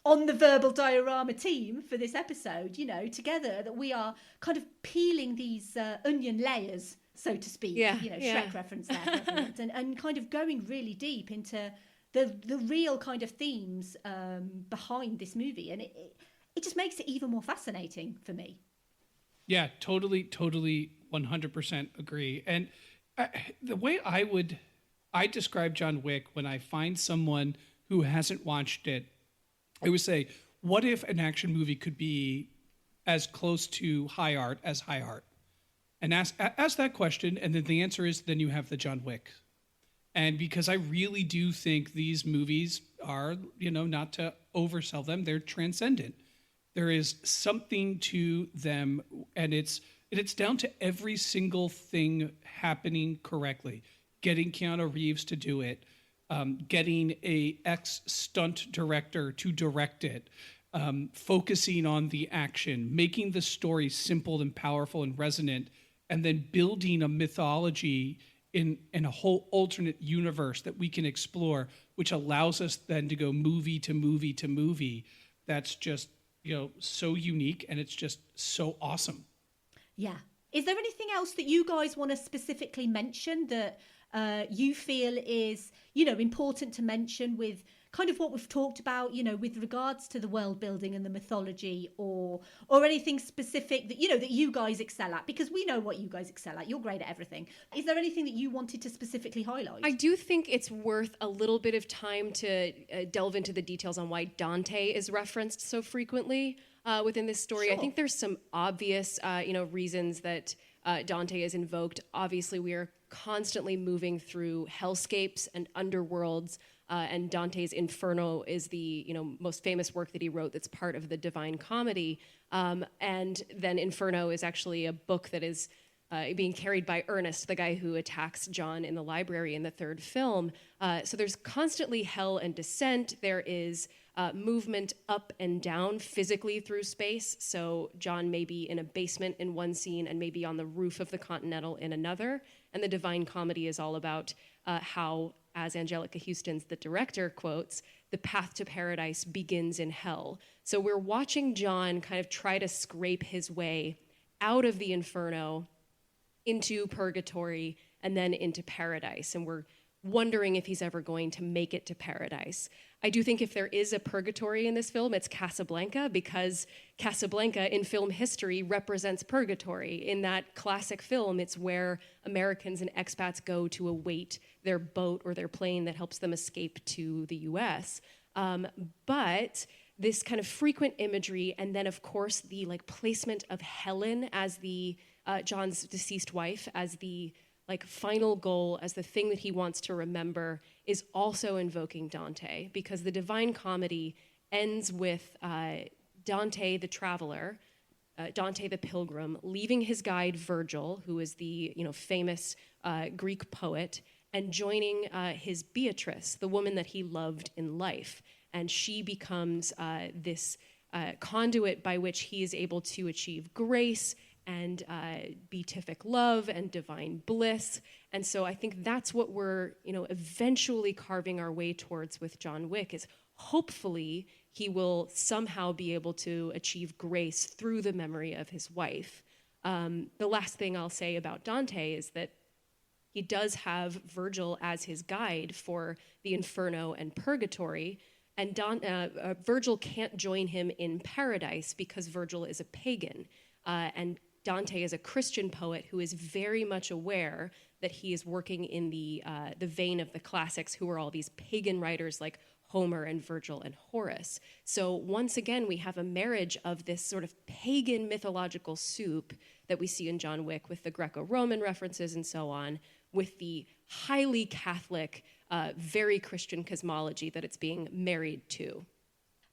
on the Verbal Diorama team for this episode, you know, together, that we are kind of peeling these onion layers, so to speak. Yeah, you know, Shrek reference there. and kind of going really deep into the real kind of themes behind this movie. And it just makes it even more fascinating for me. Yeah, totally 100% agree. And the way I describe John Wick when I find someone who hasn't watched it, I would say, what if an action movie could be as close to high art as high art? And ask that question, and then the answer is, then you have the John Wick. And because I really do think these movies are, you know, not to oversell them, they're transcendent. There is something to them, and it's down to every single thing happening correctly. Getting Keanu Reeves to do it, getting a ex-stunt director to direct it, focusing on the action, making the story simple and powerful and resonant, and then building a mythology in a whole alternate universe that we can explore, which allows us then to go movie to movie to movie. That's just, you know, so unique, and it's just so awesome. Yeah. Is there anything else that you guys want to specifically mention that you feel is, you know, important to mention with kind of what we've talked about, you know, with regards to the world building and the mythology, or anything specific that, you know, that you guys excel at? Because we know what you guys excel at. You're great at everything. Is there anything that you wanted to specifically highlight? I do think it's worth a little bit of time to delve into the details on why Dante is referenced so frequently within this story. Sure. I think there's some obvious, reasons that Dante is invoked. Obviously, we are constantly moving through hellscapes and underworlds, and Dante's Inferno is the most famous work that he wrote that's part of the Divine Comedy. And then Inferno is actually a book that is being carried by Ernest, the guy who attacks John in the library in the third film. So there's constantly hell and descent. There is movement up and down physically through space. So John may be in a basement in one scene and maybe on the roof of the Continental in another. And the Divine Comedy is all about how, as Angelica Houston's the director quotes, the path to paradise begins in hell. So we're watching John kind of try to scrape his way out of the Inferno into purgatory and then into paradise. And we're wondering if he's ever going to make it to paradise. I do think if there is a purgatory in this film, it's Casablanca, because Casablanca in film history represents purgatory. In that classic film, it's where Americans and expats go to await their boat or their plane that helps them escape to the US. But this kind of frequent imagery, and then of course the placement of Helen as the John's deceased wife, as the like final goal, as the thing that he wants to remember, is also invoking Dante, because the Divine Comedy ends with Dante the traveler, Dante the pilgrim, leaving his guide Virgil, who is the famous Greek poet, and joining his Beatrice, the woman that he loved in life. And she becomes this conduit by which he is able to achieve grace and beatific love and divine bliss. And so I think that's what we're eventually carving our way towards with John Wick, is hopefully he will somehow be able to achieve grace through the memory of his wife. The last thing I'll say about Dante is that he does have Virgil as his guide for the Inferno and Purgatory, and Virgil can't join him in paradise because Virgil is a pagan, and Dante is a Christian poet who is very much aware that he is working in the vein of the classics, who are all these pagan writers like Homer and Virgil and Horace. So once again, we have a marriage of this sort of pagan mythological soup that we see in John Wick, with the Greco-Roman references and so on, with the highly Catholic, very Christian cosmology that it's being married to.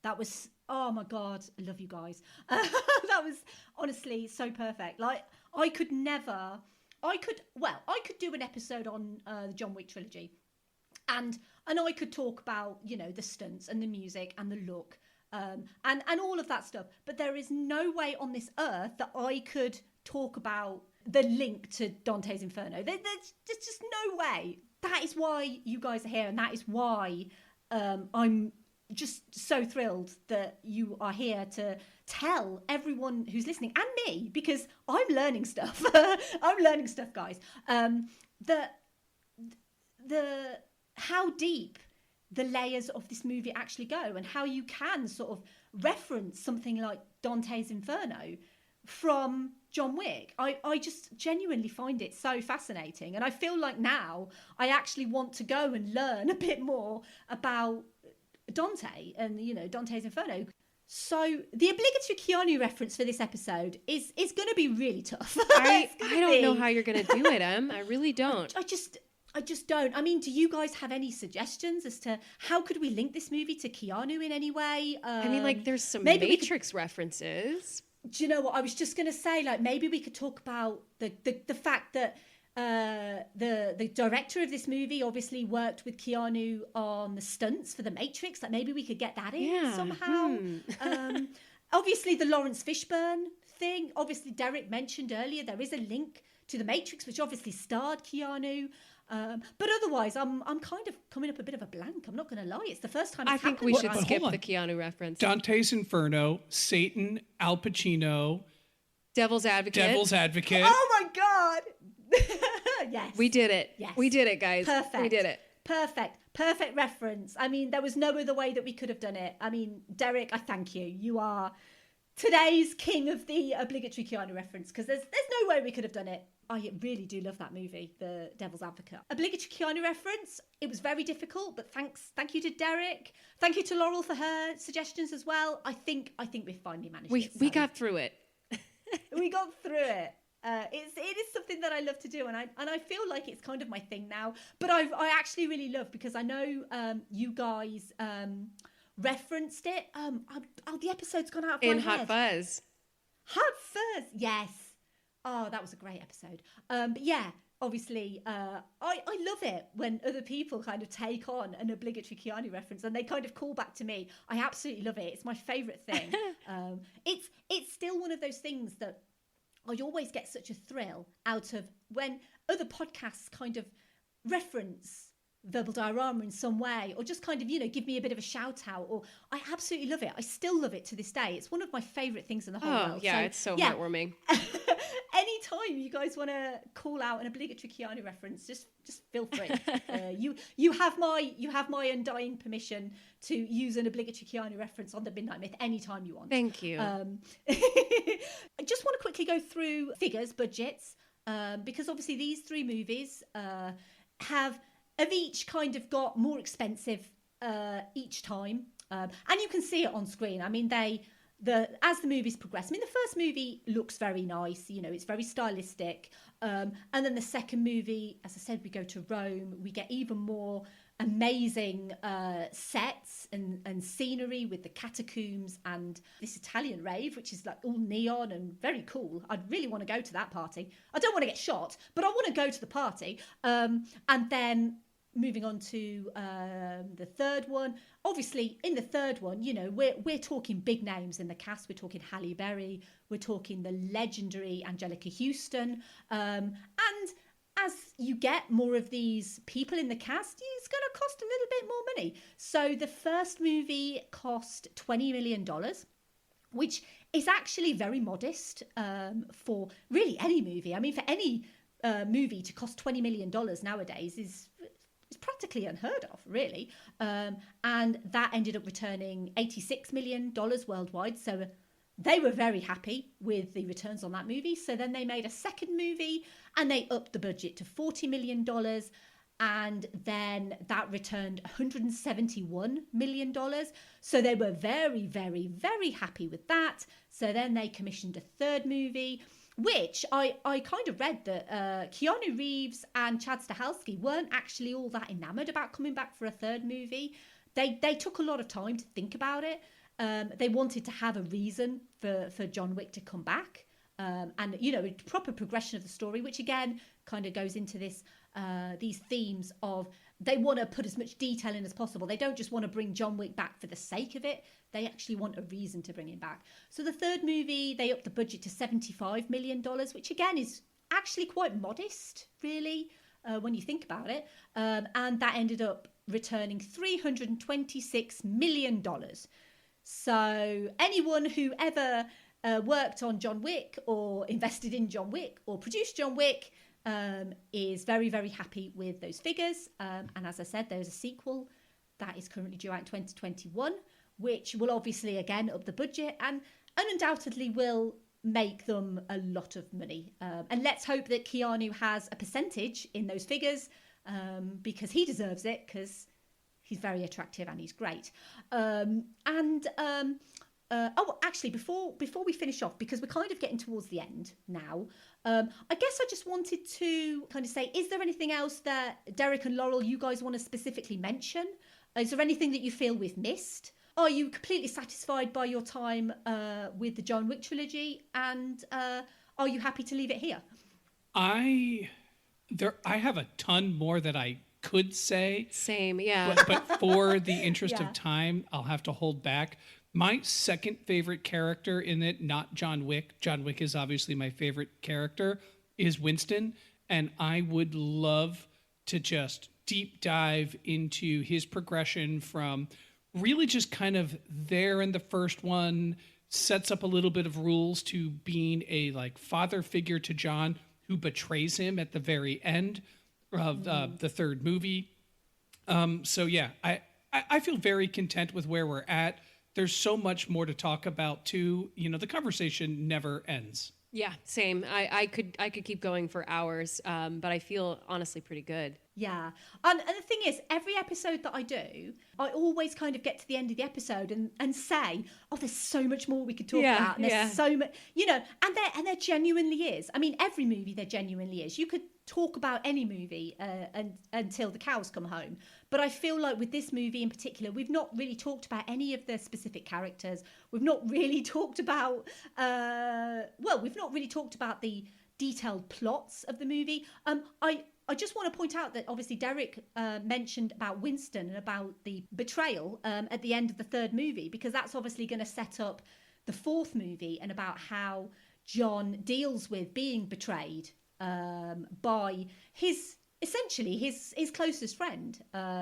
That was, oh my God, I love you guys. That was honestly so perfect. Like, I could do an episode on the John Wick trilogy, and I could talk about, the stunts and the music and the look, and all of that stuff. But there is no way on this earth that I could talk about the link to Dante's Inferno. There's just no way. That is why you guys are here, and that is why I'm just so thrilled that you are here to tell everyone who's listening, and me, because I'm learning stuff. I'm learning stuff, guys. How deep the layers of this movie actually go, and how you can sort of reference something like Dante's Inferno from John Wick. I just genuinely find it so fascinating, and I feel like now I actually want to go and learn a bit more about Dante and Dante's Inferno. So the obligatory Keanu reference for this episode is going to be really tough. I don't know how you're going to do it, Em. I really don't. I just don't. I mean, do you guys have any suggestions as to how could we link this movie to Keanu in any way? I mean, there's some Matrix references. Do you know what I was just going to say? Maybe we could talk about the fact that the director of this movie obviously worked with Keanu on the stunts for The Matrix. Maybe we could get that in somehow. Obviously, the Lawrence Fishburne thing. Obviously, Derek mentioned earlier there is a link to The Matrix, which obviously starred Keanu. But otherwise, I'm kind of coming up a bit of a blank. I'm not going to lie. It's the first time I think we should skip the Keanu reference. Dante's Inferno, Satan, Al Pacino, Devil's Advocate. Oh my God! Yes. We did it. Yes. We did it, guys. Perfect. We did it. Perfect reference. I mean, there was no other way that we could have done it. I mean, Derek, I thank you. You are today's king of the obligatory Keanu reference, because there's no way we could have done it. I really do love that movie, The Devil's Advocate. Obligatory Keanu reference. It was very difficult, but thank you to Derek. Thank you to Laurel for her suggestions as well. I think we finally managed it. We got through it. We got through it. It is something that I love to do, and I feel like it's kind of my thing now. But I actually really love, because I know you guys referenced it. The episode's gone out of my head. In Hot Fuzz. Hot Fuzz, yes. Oh, that was a great episode. But yeah, obviously, I love it when other people kind of take on an obligatory Keanu reference and they kind of call back to me. I absolutely love it. It's my favourite thing. It's still one of those things that I always get such a thrill out of when other podcasts kind of reference Verbal Diorama in some way, or just kind of, give me a bit of a shout out, or I absolutely love it. I still love it to this day. It's one of my favourite things in the whole world. Yeah, it's so heartwarming. Anytime you guys want to call out an obligatory Keanu reference, just feel free. You have my undying permission to use an obligatory Keanu reference on the Midnight Myth anytime you want. Thank you. I just want to quickly go through figures, budgets, because obviously these three movies have each kind of got more expensive each time, and you can see it on screen. I mean, they as the movies progress. I mean, the first movie looks very nice, you know, it's very stylistic. And then the second movie, as I said, we go to Rome, we get even more amazing sets and scenery with the catacombs and this Italian rave, which is like all neon and very cool. I'd really want to go to that party. I don't want to get shot, but I want to go to the party. And then moving on to the third one. Obviously, in the third one, you know, we're talking big names in the cast. We're talking Halle Berry. We're talking the legendary Angelica Houston. And as you get more of these people in the cast, it's going to cost a little bit more money. So the first movie cost $20 million, which is actually very modest for really any movie. I mean, for any movie to cost $20 million nowadays is practically unheard of, really. And that ended up returning $86 million worldwide. So they were very happy with the returns on that movie. So then they made a second movie and they upped the budget to $40 million. And then that returned $171 million. So they were very, very, very happy with that. So then they commissioned a third movie, which I kind of read that Keanu Reeves and Chad Stahelski weren't actually all that enamoured about coming back for a third movie. They took a lot of time to think about it. They wanted to have a reason for John Wick to come back. And, you know, a proper progression of the story, which again kind of goes into this these themes of they want to put as much detail in as possible. They don't just want to bring John Wick back for the sake of it. They actually want a reason to bring him back. So the third movie, they upped the budget to $75 million, which again is actually quite modest, really, when you think about it. And that ended up returning $326 million. So anyone who ever worked on John Wick or invested in John Wick or produced John Wick is very, very happy with those figures. And as I said, there's a sequel that is currently due out in 2021, which will obviously, again, up the budget and undoubtedly will make them a lot of money. And let's hope that Keanu has a percentage in those figures because he deserves it, because he's very attractive and he's great. Actually, before we finish off, because we're kind of getting towards the end now, I guess I just wanted to kind of say, is there anything else that Derek and Laurel, you guys want to specifically mention? Is there anything that you feel we've missed? Are you completely satisfied by your time with the John Wick trilogy? And are you happy to leave it here? I have a ton more that I could say. Same, yeah. But for the interest Yeah. of time, I'll have to hold back. My second favorite character in it, not John Wick. John Wick is obviously my favorite character, is Winston. And I would love to just deep dive into his progression from really just kind of there in the first one, sets up a little bit of rules, to being a like father figure to John, who betrays him at the very end of the third movie. So yeah, I feel very content with where we're at. There's so much more to talk about too. You know, the conversation never ends. Yeah, same. I could keep going for hours, but I feel honestly pretty good. Yeah. And the thing is, every episode that I do, I always kind of get to the end of the episode and say, oh, there's so much more we could talk about. And there's so much, you know, and there genuinely is. I mean, every movie there genuinely is. You could talk about any movie until the cows come home. But I feel like with this movie in particular, we've not really talked about any of the specific characters. We've not really talked about, we've not really talked about the detailed plots of the movie. I just want to point out that obviously Derek mentioned about Winston and about the betrayal at the end of the third movie, because that's obviously going to set up the fourth movie and about how John deals with being betrayed by his closest friend.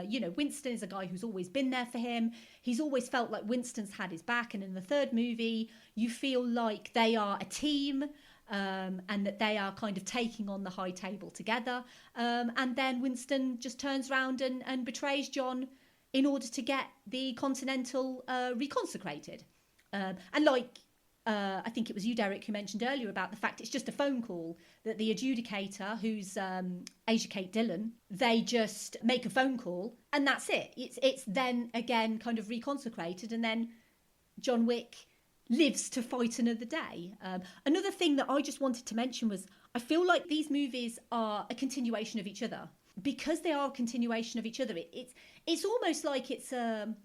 You know, Winston is a guy who's always been there for him. He's always felt like Winston's had his back. And in the third movie, you feel like they are a team. And that they are kind of taking on the high table together. And then Winston just turns around and betrays John in order to get the Continental reconsecrated. And like, I think it was you, Derek, who mentioned earlier about the fact it's just a phone call, that the adjudicator, who's Asia Kate Dillon, they just make a phone call and that's it. It's then again kind of reconsecrated, and then John Wick lives to fight another day. Another thing that I just wanted to mention was I feel like these movies are a continuation of each other. Because they are a continuation of each other, it's almost like it's a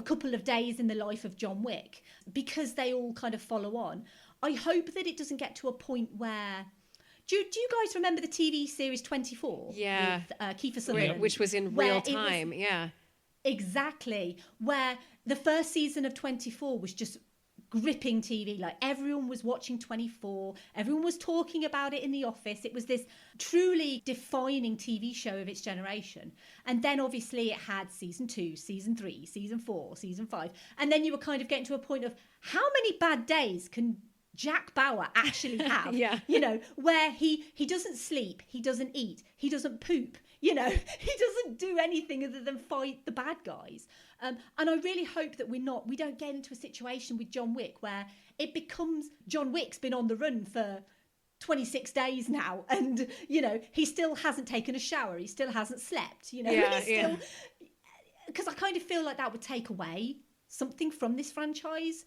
couple of days in the life of John Wick, because they all kind of follow on. I hope that it doesn't get to a point where... Do you guys remember the TV series 24? Yeah. With Kiefer Sutherland? Which was in real time, yeah. Exactly. Where the first season of 24 was just gripping TV. Like, everyone was watching 24. Everyone was talking about it in the office. It was this truly defining TV show of its generation. And then obviously it had season 2, season 3, season 4, season 5. And then you were kind of getting to a point of how many bad days can Jack Bauer actually have? Yeah. Where he doesn't sleep, he doesn't eat, he doesn't poop, he doesn't do anything other than fight the bad guys. And I really hope that we don't get into a situation with John Wick where it becomes John Wick's been on the run for 26 days now, and he still hasn't taken a shower, he still hasn't slept, because I kind of feel like that would take away something from this franchise.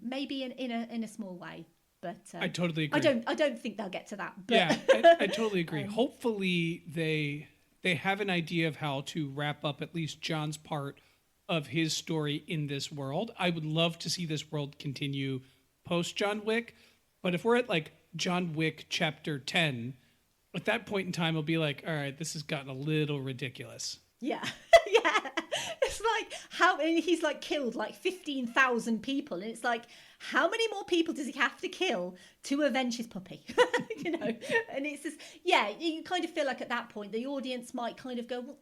Maybe in a small way, but I totally agree. I don't think they'll get to that. But yeah, I totally agree. Hopefully they have an idea of how to wrap up at least John's part of his story in this world. I would love to see this world continue post John Wick, but if we're at like John Wick chapter 10, at that point in time, it'll be like, all right, this has gotten a little ridiculous. Yeah. Yeah. It's like and he's like killed like 15,000 people. And it's like, how many more people does he have to kill to avenge his puppy? And it's just, yeah, you kind of feel like at that point, the audience might kind of go, well,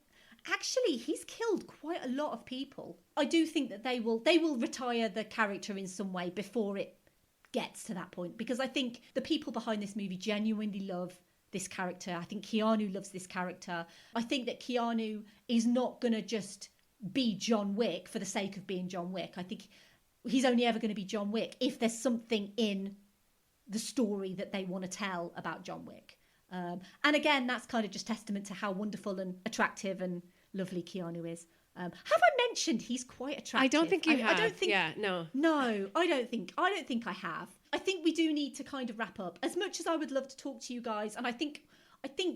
actually, he's killed quite a lot of people. I do think that they will retire the character in some way before it gets to that point, because I think the people behind this movie genuinely love this character. I think Keanu loves this character. I think that Keanu is not going to just be John Wick for the sake of being John Wick. I think he's only ever going to be John Wick if there's something in the story that they want to tell about John Wick. And again, that's kind of just testament to how wonderful and attractive and lovely Keanu is. Have I mentioned he's quite attractive? I don't think you have. I don't think. Yeah, no. No, I don't think I have. I think we do need to kind of wrap up. As much as I would love to talk to you guys, and I think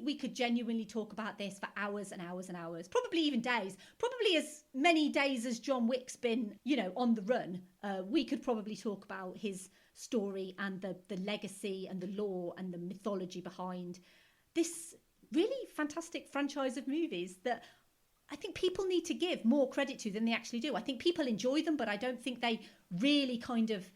we could genuinely talk about this for hours and hours and hours, probably even days, probably as many days as John Wick's been, on the run. We could probably talk about his story and the legacy and the lore and the mythology behind this really fantastic franchise of movies that I think people need to give more credit to than they actually do. I think people enjoy them, but I don't think they really kind of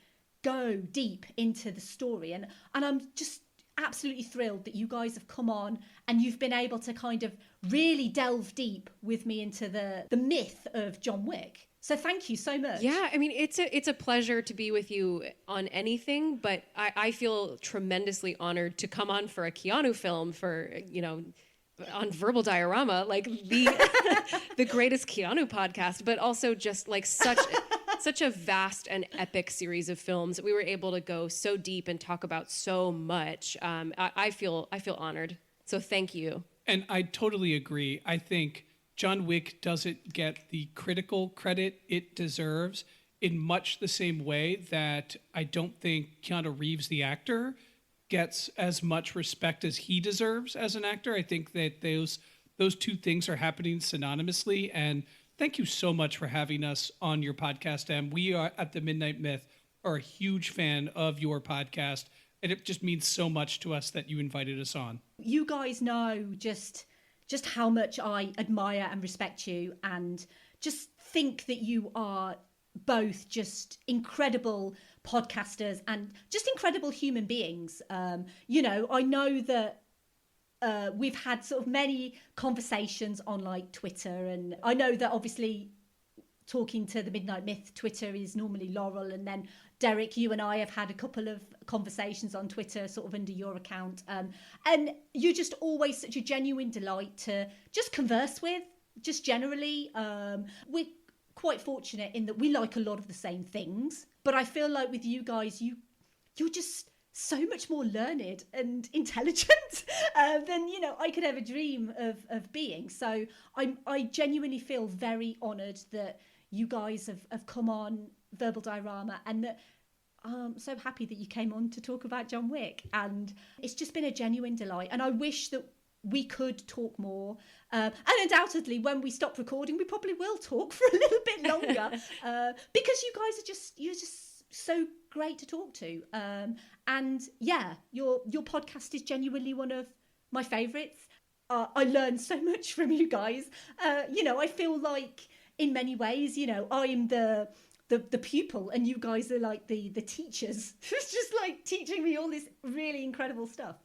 go deep into the story. And I'm just absolutely thrilled that you guys have come on and you've been able to kind of really delve deep with me into the myth of John Wick. So thank you so much. Yeah, I mean, it's a pleasure to be with you on anything, but I feel tremendously honored to come on for a Keanu film for, on Verbal Diorama, like the greatest Keanu podcast, but also just like such a vast and epic series of films that we were able to go so deep and talk about so much. I feel honored. So thank you. And I totally agree. I think John Wick doesn't get the critical credit it deserves in much the same way that I don't think Keanu Reeves, the actor, gets as much respect as he deserves as an actor. I think that those two things are happening synonymously. And thank you so much for having us on your podcast, Em. We are at the Midnight Myth are a huge fan of your podcast, and it just means so much to us that you invited us on. You guys know just how much I admire and respect you, and just think that you are both just incredible podcasters and just incredible human beings. I know that we've had sort of many conversations on like Twitter, and I know that obviously talking to the Midnight Myth Twitter is normally Laurel, and then Derek, you and I have had a couple of conversations on Twitter sort of under your account, and you're just always such a genuine delight to just converse with, just generally. We're quite fortunate in that we like a lot of the same things, but I feel like with you guys, you're just so much more learned and intelligent than I could ever dream of being. So I genuinely feel very honoured that you guys have come on Verbal Diorama, and that I'm so happy that you came on to talk about John Wick. And it's just been a genuine delight. And I wish that we could talk more. And undoubtedly, when we stop recording, we probably will talk for a little bit longer because you guys you're just so great to talk to. And yeah, your podcast is genuinely one of my favourites. I learn so much from you guys. I feel like in many ways, I'm the pupil and you guys are like the teachers. It's just like teaching me all this really incredible stuff.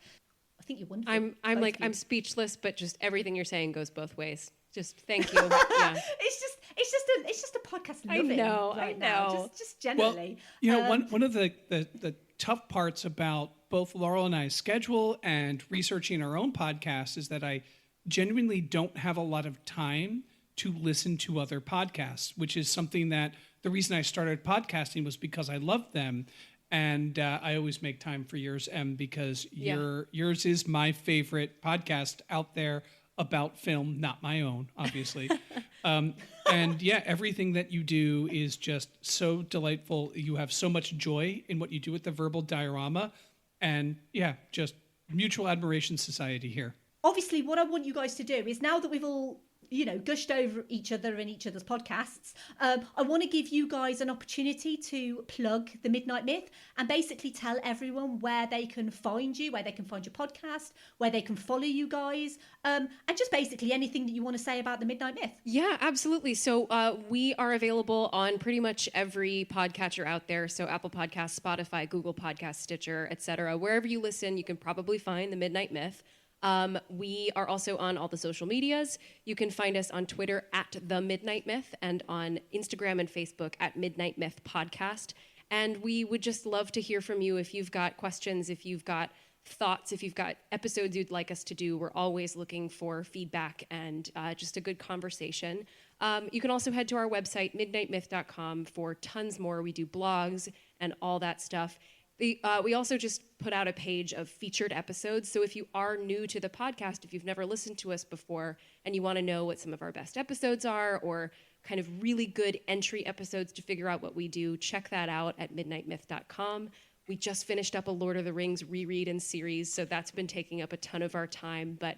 I think you're wonderful. I'm speechless, but just everything you're saying goes both ways. Just thank you. Yeah. It's just a podcast living right now. Just generally. Well, one of the tough parts about both Laurel and I's schedule and researching our own podcast is that I genuinely don't have a lot of time to listen to other podcasts, which is something that the reason I started podcasting was because I loved them. And I always make time for yours, Em, because yours is my favorite podcast out there about film, not my own, obviously. And yeah, everything that you do is just so delightful. You have so much joy in what you do with the verbal diorama. And yeah, just mutual admiration society here. Obviously, what I want you guys to do is now that we've all gushed over each other and each other's podcasts, I want to give you guys an opportunity to plug the Midnight Myth and basically tell everyone where they can find you, where they can find your podcast, where they can follow you guys, and just basically anything that you want to say about the Midnight Myth. Yeah, absolutely. So we are available on pretty much every podcatcher out there. So Apple Podcasts, Spotify, Google Podcasts, Stitcher, etc. Wherever you listen, you can probably find the Midnight Myth. We are also on all the social medias. You can find us on Twitter at The Midnight Myth and on Instagram and Facebook at Midnight Myth Podcast. And we would just love to hear from you if you've got questions, if you've got thoughts, if you've got episodes you'd like us to do. We're always looking for feedback and just a good conversation. You can also head to our website, midnightmyth.com, for tons more. We do blogs and all that stuff. We also just put out a page of featured episodes. So if you are new to the podcast, if you've never listened to us before and you want to know what some of our best episodes are or kind of really good entry episodes to figure out what we do, check that out at midnightmyth.com. We just finished up a Lord of the Rings reread and series, so that's been taking up a ton of our time. But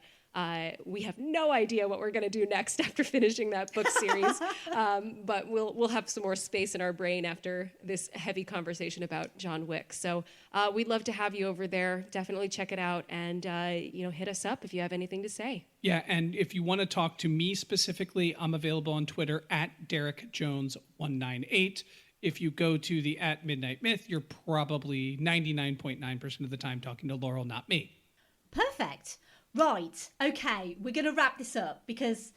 we have no idea what we're going to do next after finishing that book series. But we'll have some more space in our brain after this heavy conversation about John Wick. So we'd love to have you over there. Definitely check it out and hit us up if you have anything to say. Yeah, and if you want to talk to me specifically, I'm available on Twitter at DerekJones198. If you go to the at Midnight Myth, you're probably 99.9% of the time talking to Laurel, not me. Perfect. Right, okay, we're going to wrap this up because,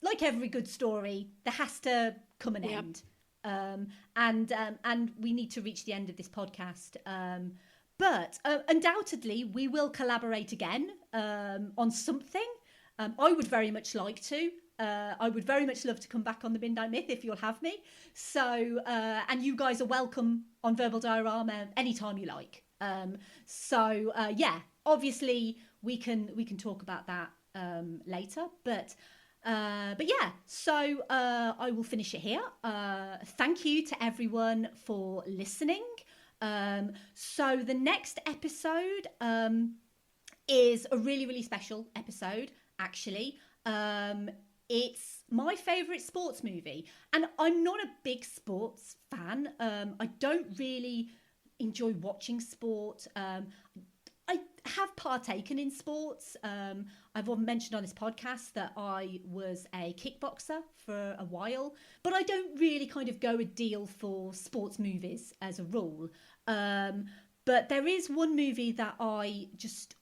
like every good story, there has to come an end. And we need to reach the end of this podcast. But undoubtedly, we will collaborate again on something. I would very much like to. I would very much love to come back on the Midnight Myth if you'll have me. So, and you guys are welcome on Verbal Diorama anytime you like. Yeah, obviously we can talk about that later. But yeah, so I will finish it here. Thank you to everyone for listening. So the next episode is a really, really special episode, actually. It's my favourite sports movie. And I'm not a big sports fan. I don't really enjoy watching sport. I have partaken in sports. I've mentioned on this podcast that I was a kickboxer for a while, but I don't really kind of go a deal for sports movies as a rule. But there is one movie that I just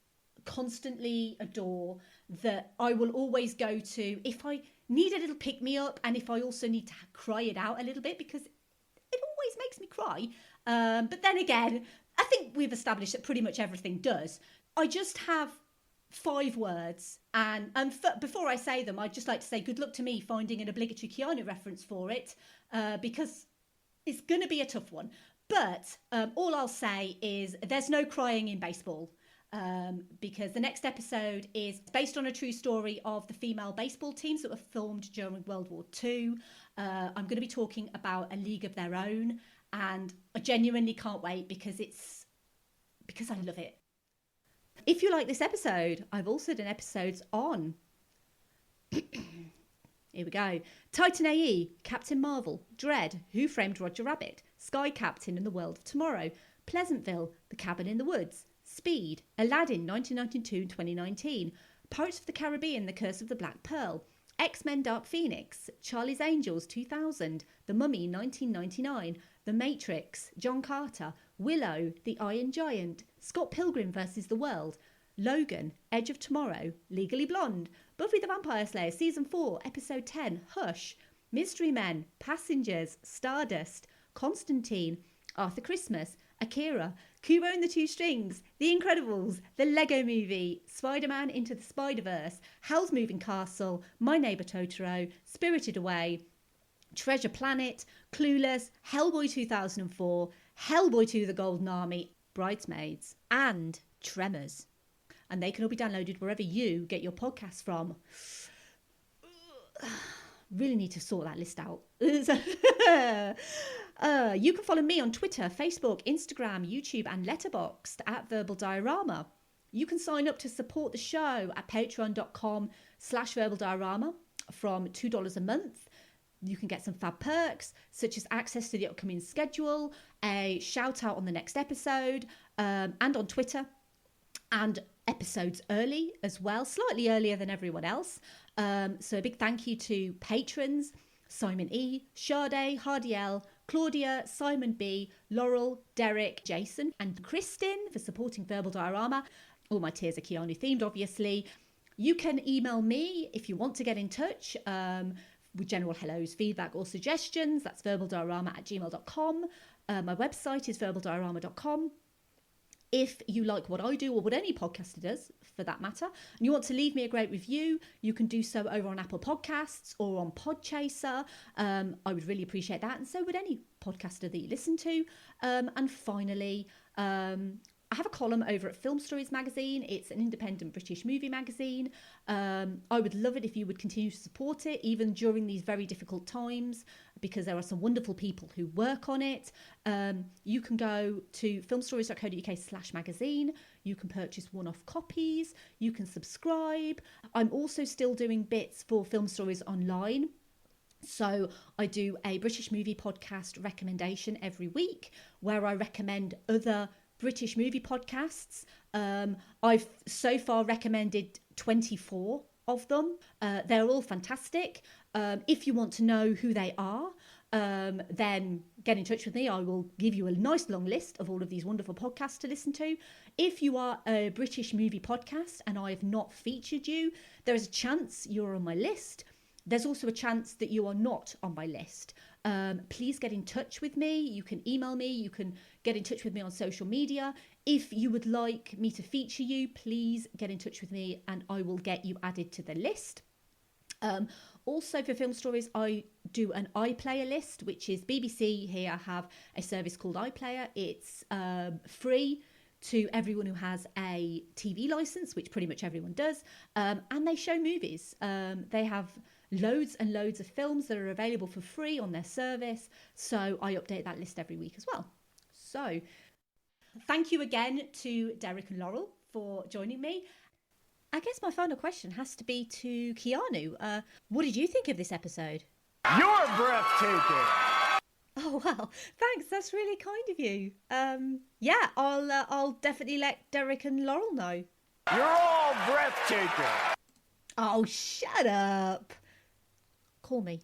constantly adore that I will always go to if I need a little pick-me-up and if I also need to cry it out a little bit because it always makes me cry. But then again, I think we've established that pretty much everything does. I just have 5 words, and before I say them, I'd just like to say good luck to me finding an obligatory Keanu reference for it, because it's going to be a tough one. But all I'll say is there's no crying in baseball, because the next episode is based on a true story of the female baseball teams that were formed during World War II. I'm going to be talking about A League of Their Own, and I genuinely can't wait because I love it. If you like this episode, I've also done episodes on here we go. Titan AE, Captain Marvel, Dread, Who Framed Roger Rabbit, Sky Captain and the World of Tomorrow, Pleasantville, The Cabin in the Woods, Speed, Aladdin 1992-2019, Pirates of the Caribbean, The Curse of the Black Pearl, X-Men Dark Phoenix, Charlie's Angels 2000, The Mummy 1999, The Matrix, John Carter, Willow, The Iron Giant, Scott Pilgrim vs. the World, Logan, Edge of Tomorrow, Legally Blonde, Buffy the Vampire Slayer Season 4, Episode 10, Hush, Mystery Men, Passengers, Stardust, Constantine, Arthur Christmas, Akira, Kubo and the Two Strings, The Incredibles, The Lego Movie, Spider-Man Into the Spider-Verse, Howl's Moving Castle, My Neighbor Totoro, Spirited Away, Treasure Planet, Clueless, Hellboy 2004, Hellboy 2 The Golden Army, Bridesmaids, and Tremors. And they can all be downloaded wherever you get your podcasts from. Really need to sort that list out. You can follow me on Twitter, Facebook, Instagram, YouTube, and Letterboxd at Verbal Diorama. You can sign up to support the show at patreon.com/Verbal Diorama from $2 a month. You can get some fab perks, such as access to the upcoming schedule, a shout out on the next episode, and on Twitter, and episodes early as well, slightly earlier than everyone else. So a big thank you to patrons, Simon E, Sade, Hardy L, Claudia, Simon B, Laurel, Derek, Jason, and Kristen for supporting Verbal Diorama. All my tiers are Keanu themed, obviously. You can email me if you want to get in touch with general hellos, feedback, or suggestions. That's verbaldiorama@gmail.com. My website is verbaldiorama.com. If you like what I do, or what any podcaster does for that matter, and you want to leave me a great review, you can do so over on Apple Podcasts or on Podchaser. I would really appreciate that, and so would any podcaster that you listen to. And finally, I have a column over at Film Stories magazine. It's an independent British movie magazine. I would love it if you would continue to support it, even during these very difficult times, because there are some wonderful people who work on it. You can go to filmstories.co.uk/magazine. You can purchase one-off copies. You can subscribe. I'm also still doing bits for Film Stories online. So I do a British movie podcast recommendation every week where I recommend other British movie podcasts. I've so far recommended 24 of them. They're all fantastic. If you want to know who they are, then get in touch with me. I will give you a nice long list of all of these wonderful podcasts to listen to. If you are a British movie podcast and I have not featured you, there is a chance you're on my list. There's also a chance that you are not on my list. Please get in touch with me. You can email me. You can get in touch with me on social media. If you would like me to feature you, please get in touch with me and I will get you added to the list. Also for Film Stories, I do an iPlayer list, which is BBC here have a service called iPlayer. It's free to everyone who has a TV license, which pretty much everyone does, and they show movies. They have loads and loads of films that are available for free on their service, so I update that list every week as well. So thank you again to Derek and Laurel for joining me. I guess my final question has to be to Keanu. What did you think of this episode? You're breathtaking! Oh, well, thanks. That's really kind of you. Yeah, I'll definitely let Derek and Laurel know. You're all breathtaking! Oh, shut up. Call me.